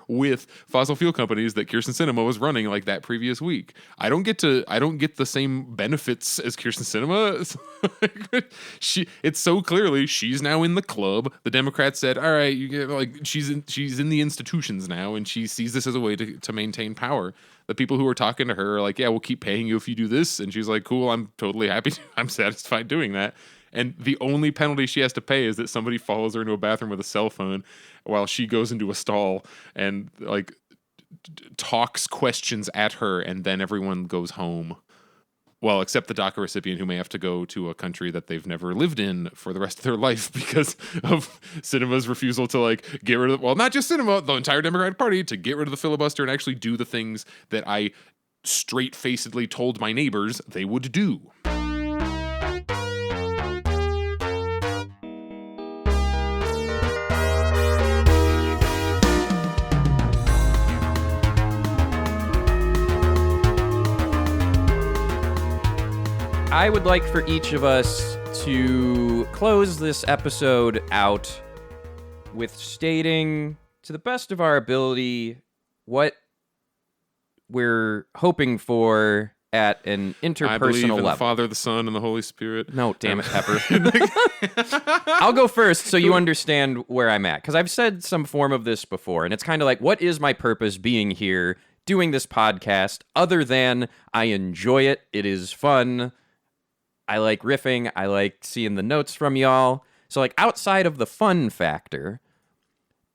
with fossil fuel companies that Kirsten Sinema was running like that previous week? I don't get the same benefits as Kirsten Sinema. It's so clearly she's now in the club. The Democrats said, all right, you get, like, she's in the institutions now, and she sees this as a way to maintain power. The people who are talking to her are like, yeah, we'll keep paying you if you do this. And she's like, cool, I'm totally happy. I'm satisfied doing that. And the only penalty she has to pay is that somebody follows her into a bathroom with a cell phone while she goes into a stall and like talks questions at her, and then everyone goes home. Well, except the DACA recipient, who may have to go to a country that they've never lived in for the rest of their life because of Sinema's refusal to, like, get rid of, well, not just Sinema, the entire Democratic Party, to get rid of the filibuster and actually do the things that I straight-facedly told my neighbors they would do. I would like for each of us to close this episode out with stating, to the best of our ability, what we're hoping for at an interpersonal I believe in level. the Father, the Son, and the Holy Spirit. No, damn it, Pepper. I'll go first so you understand where I'm at, because I've said some form of this before, and it's kind of like, what is my purpose being here, doing this podcast, other than I enjoy it, it is fun, I like riffing, I like seeing the notes from y'all. So, like, outside of the fun factor,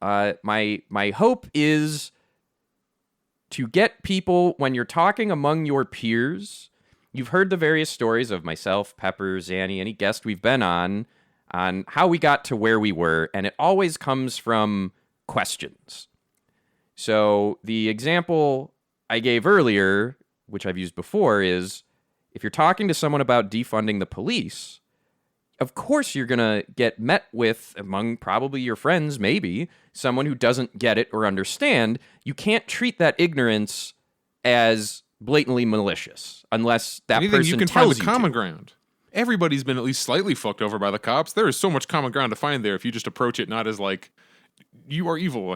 my hope is to get people, when you're talking among your peers, you've heard the various stories of myself, Pepper, Zanny, any guest we've been on how we got to where we were, and it always comes from questions. So the example I gave earlier, which I've used before, is if you're talking to someone about defunding the police, of course you're going to get met with, among probably your friends, maybe, someone who doesn't get it or understand. You can't treat that ignorance as blatantly malicious unless that Anything person you can tells find the you common to. ground. Everybody's been at least slightly fucked over by the cops. There is so much common ground to find there if you just approach it not as like, you are evil.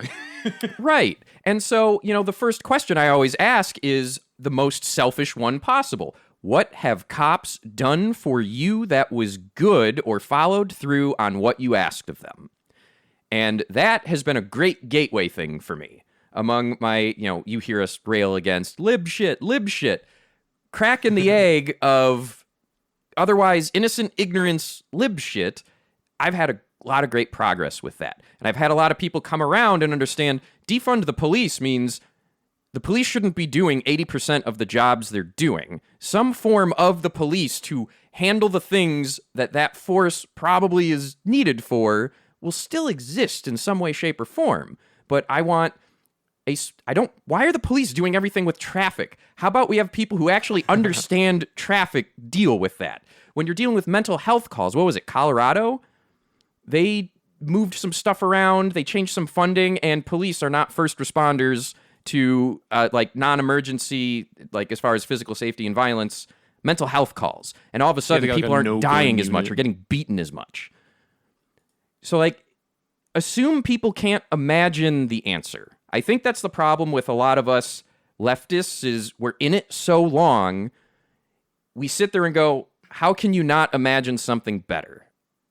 Right. And so, the first question I always ask is the most selfish one possible. What have cops done for you that was good or followed through on what you asked of them? And that has been a great gateway thing for me. Among my, you hear us rail against lib shit, cracking the egg of otherwise innocent ignorance lib shit. I've had a lot of great progress with that. And I've had a lot of people come around and understand defund the police means the police shouldn't be doing 80% of the jobs they're doing. Some form of the police to handle the things that force probably is needed for will still exist in some way, shape, or form. But why are the police doing everything with traffic? How about we have people who actually understand traffic deal with that? When you're dealing with mental health calls, what was it, Colorado? They moved some stuff around, they changed some funding, and police are not first responders to non-emergency, as far as physical safety and violence, mental health calls. And all of a sudden, people aren't dying as much or getting beaten as much. So, assume people can't imagine the answer. I think that's the problem with a lot of us leftists is we're in it so long, we sit there and go, how can you not imagine something better?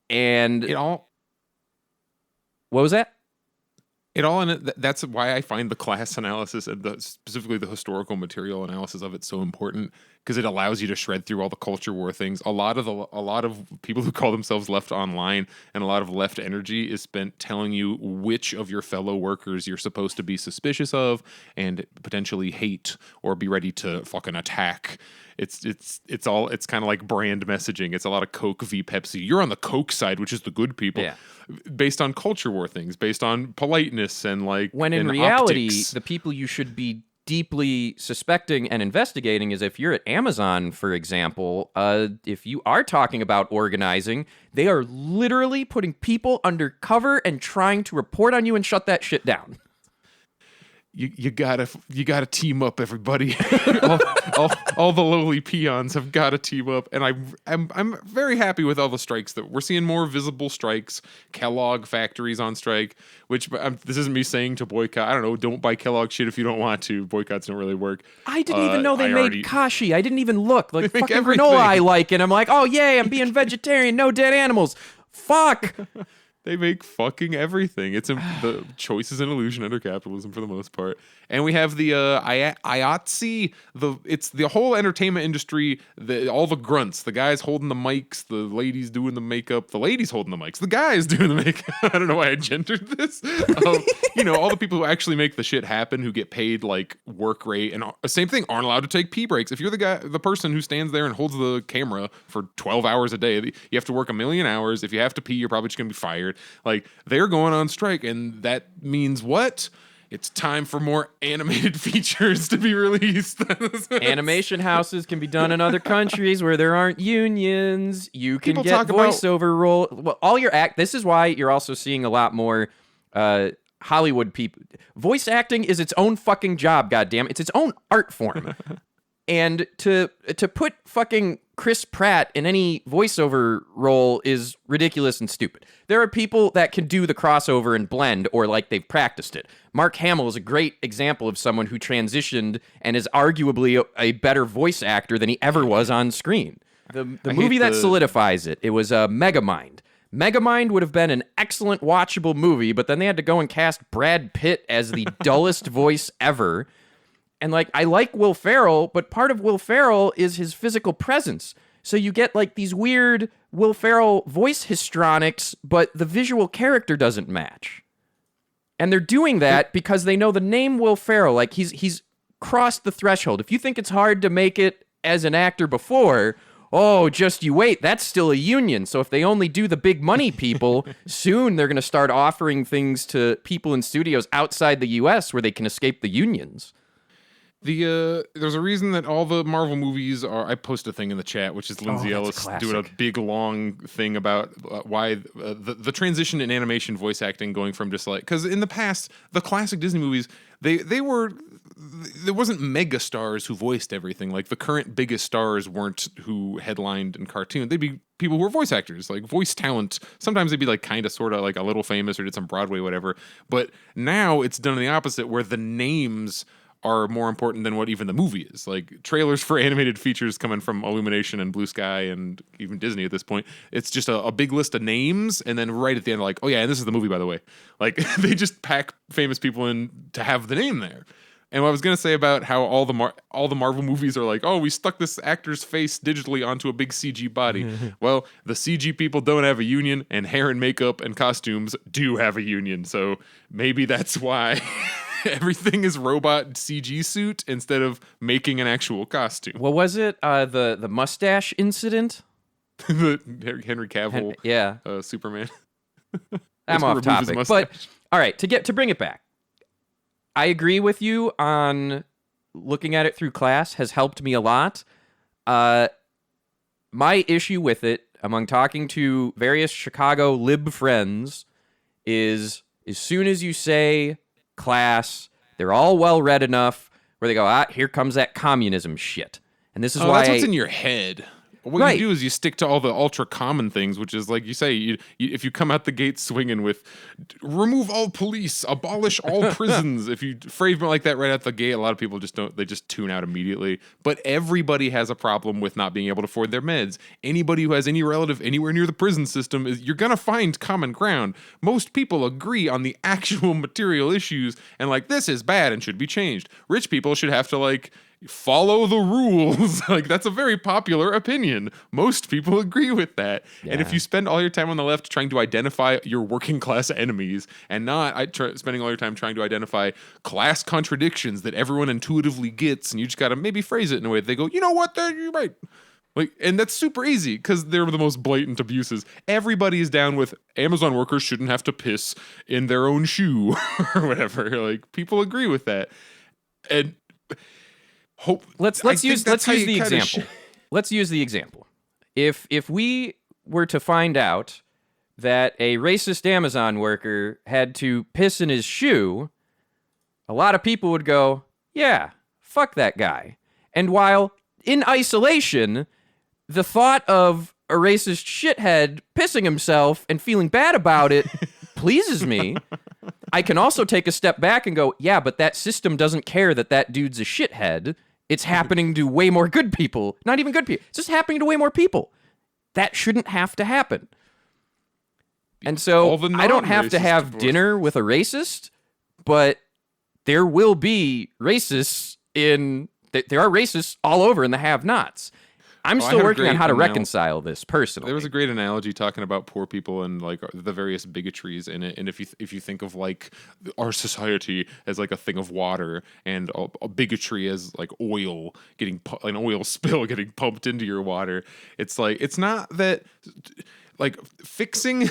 And what was that? That's why I find the class analysis and specifically the historical material analysis of it so important, because it allows you to shred through all the culture war things. A lot of people who call themselves left online and a lot of left energy is spent telling you which of your fellow workers you're supposed to be suspicious of and potentially hate or be ready to fucking attack. It's kind of like brand messaging. It's a lot of Coke v Pepsi. You're on the Coke side, which is the good people. Yeah. Based on culture war things, based on politeness and when in reality, optics. The people you should be deeply suspecting and investigating is if you're at Amazon, for example, if you are talking about organizing, they are literally putting people undercover and trying to report on you and shut that shit down. You gotta team up, everybody. all the lowly peons have got to team up, and I'm very happy with all the strikes that we're seeing. More visible strikes. Kellogg factories on strike, which this isn't me saying to boycott. I don't know. Don't buy Kellogg shit if you don't want to. Boycotts don't really work. I didn't even know they made kashi. I didn't even look like fucking everything. Granola I like, and I'm like, oh yay, I'm being vegetarian. No dead animals. Fuck. They make fucking everything. The choice is an illusion under capitalism for the most part. And we have the IATSE, it's the whole entertainment industry, all the grunts, the guys holding the mics, the ladies doing the makeup, the ladies holding the mics, the guys doing the makeup. I don't know why I gendered this. All the people who actually make the shit happen, who get paid like work rate, and same thing, aren't allowed to take pee breaks. If you're the person who stands there and holds the camera for 12 hours a day, you have to work 1 million hours. If you have to pee, you're probably just gonna be fired. They're going on strike, and that means what? It's time for more animated features to be released. Animation houses can be done in other countries where there aren't unions. You can People get talk voiceover role. Well, all your This is why you're also seeing a lot more Hollywood people. Voice acting is its own fucking job. Goddamn, it's its own art form. And to put fucking Chris Pratt in any voiceover role is ridiculous and stupid. There are people that can do the crossover and blend, or they've practiced it. Mark Hamill is a great example of someone who transitioned and is arguably a better voice actor than he ever was on screen. The movie that solidifies it was Megamind. Megamind would have been an excellent watchable movie, but then they had to go and cast Brad Pitt as the dullest voice ever. And I like Will Ferrell, but part of Will Ferrell is his physical presence. So you get these weird Will Ferrell voice histrionics, but the visual character doesn't match. And they're doing that because they know the name Will Ferrell, he's crossed the threshold. If you think it's hard to make it as an actor before, oh, just you wait, that's still a union. So if they only do the big money people, soon they're going to start offering things to people in studios outside the US where they can escape the unions. There's a reason that all the Marvel movies are. I post a thing in the chat, which is Lindsay Ellis doing a big long thing about why the transition in animation voice acting going from just like, because in the past the classic Disney movies there wasn't mega stars who voiced everything. Like the current biggest stars weren't who headlined in cartoon. They'd be people who were voice actors, like voice talent. Sometimes they'd be like kind of sort of like a little famous or did some Broadway whatever. But now it's done the opposite, where the names are more important than what even the movie is. Like trailers for animated features coming from Illumination and Blue Sky and even Disney at this point, it's just a big list of names, and then right at the end, like, oh yeah, and this is the movie, by the way. Like they just pack famous people in to have the name there. And what I was gonna say about how all the Marvel movies are like, oh, we stuck this actor's face digitally onto a big CG body. Well, the CG people don't have a union, and hair and makeup and costumes do have a union. So maybe that's why everything is robot CG suit instead of making an actual costume. What was it? The mustache incident? The Henry Cavill, Superman. I'm off topic, but all right. To bring it back, I agree with you on looking at it through class has helped me a lot. My issue with it, among talking to various Chicago lib friends, is as soon as you say class, they're all well read enough where they go, here comes that communism shit. And this is why that's what's in your head. What you do is you stick to all the ultra common things, which is like you say, if you come out the gate swinging with remove all police, abolish all prisons, if you frame it like that right out the gate, a lot of people just tune out immediately. But everybody has a problem with not being able to afford their meds. Anybody who has any relative anywhere near the prison system, you're going to find common ground. Most people agree on the actual material issues and like, this is bad and should be changed. Rich people should have to like follow the rules. Like that's a very popular opinion. Most people agree with that. Yeah. And if you spend all your time on the left trying to identify your working class enemies and not spending all your time trying to identify class contradictions that everyone intuitively gets, and you just got to maybe phrase it in a way that they go, you know what, you're right. Like, and that's super easy because they're the most blatant abuses. Everybody is down with Amazon workers shouldn't have to piss in their own shoe or whatever. Like people agree with that. And let's use the example. Let's use the example. If we were to find out that a racist Amazon worker had to piss in his shoe, a lot of people would go, yeah, fuck that guy. And while in isolation, the thought of a racist shithead pissing himself and feeling bad about it pleases me, I can also take a step back and go, yeah, but that system doesn't care that dude's a shithead. It's happening to way more good people. Not even good people. It's just happening to way more people. That shouldn't have to happen. And so I don't have to have dinner with a racist, but there will be racists there are racists all over in the have-nots. I'm still working on how to reconcile this personally. There was a great analogy talking about poor people and like the various bigotries in it. And if you think of like our society as like a thing of water and a bigotry as like oil an oil spill getting pumped into your water, it's like it's not that like fixing.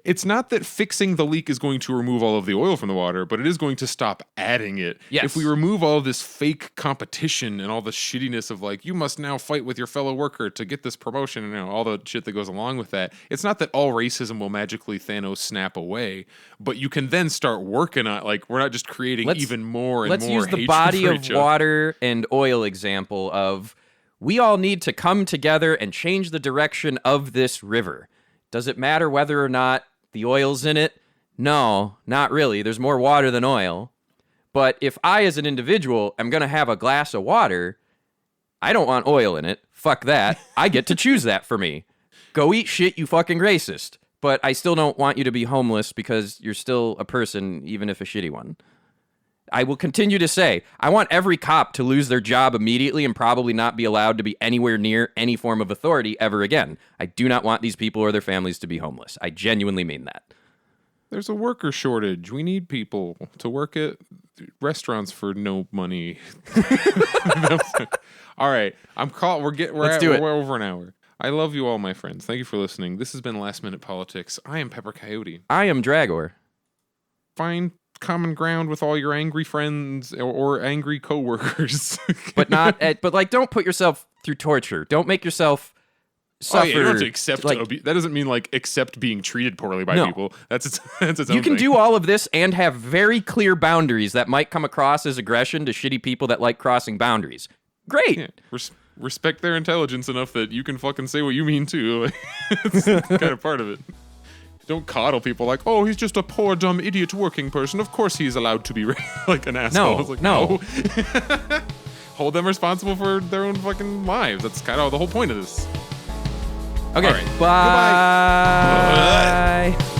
It's not that fixing the leak is going to remove all of the oil from the water, but it is going to stop adding it. Yes. If we remove all of this fake competition and all the shittiness of like, you must now fight with your fellow worker to get this promotion and all the shit that goes along with that. It's not that all racism will magically Thanos snap away, but you can then start working on like, we're not just creating even more and more hatred. Let's use the body of water and oil example of we all need to come together and change the direction of this river. Does it matter whether or not the oil's in it? No, not really. There's more water than oil. But if I, as an individual, am going to have a glass of water, I don't want oil in it. Fuck that. I get to choose that for me. Go eat shit, you fucking racist. But I still don't want you to be homeless because you're still a person, even if a shitty one. I will continue to say, I want every cop to lose their job immediately and probably not be allowed to be anywhere near any form of authority ever again. I do not want these people or their families to be homeless. I genuinely mean that. There's a worker shortage. We need people to work at restaurants for no money. All right, Let's do it. We're over an hour. I love you all, my friends. Thank you for listening. This has been Last Minute Politics. I am Pepper Coyote. I am Dragor. Find common ground with all your angry friends or angry coworkers. But don't put yourself through torture. Don't make yourself suffer. Oh, yeah, you don't have to accept that doesn't mean accept being treated poorly by people. That's its own You can thing. do all of this and have very clear boundaries that might come across as aggression to shitty people that like crossing boundaries. Great. Yeah. Respect their intelligence enough that you can fucking say what you mean too. It's kind of part of it. Don't coddle people like, oh, he's just a poor, dumb, idiot working person. Of course he's allowed to be an asshole. No. Hold them responsible for their own fucking lives. That's kind of the whole point of this. Okay. All right. Bye. Goodbye.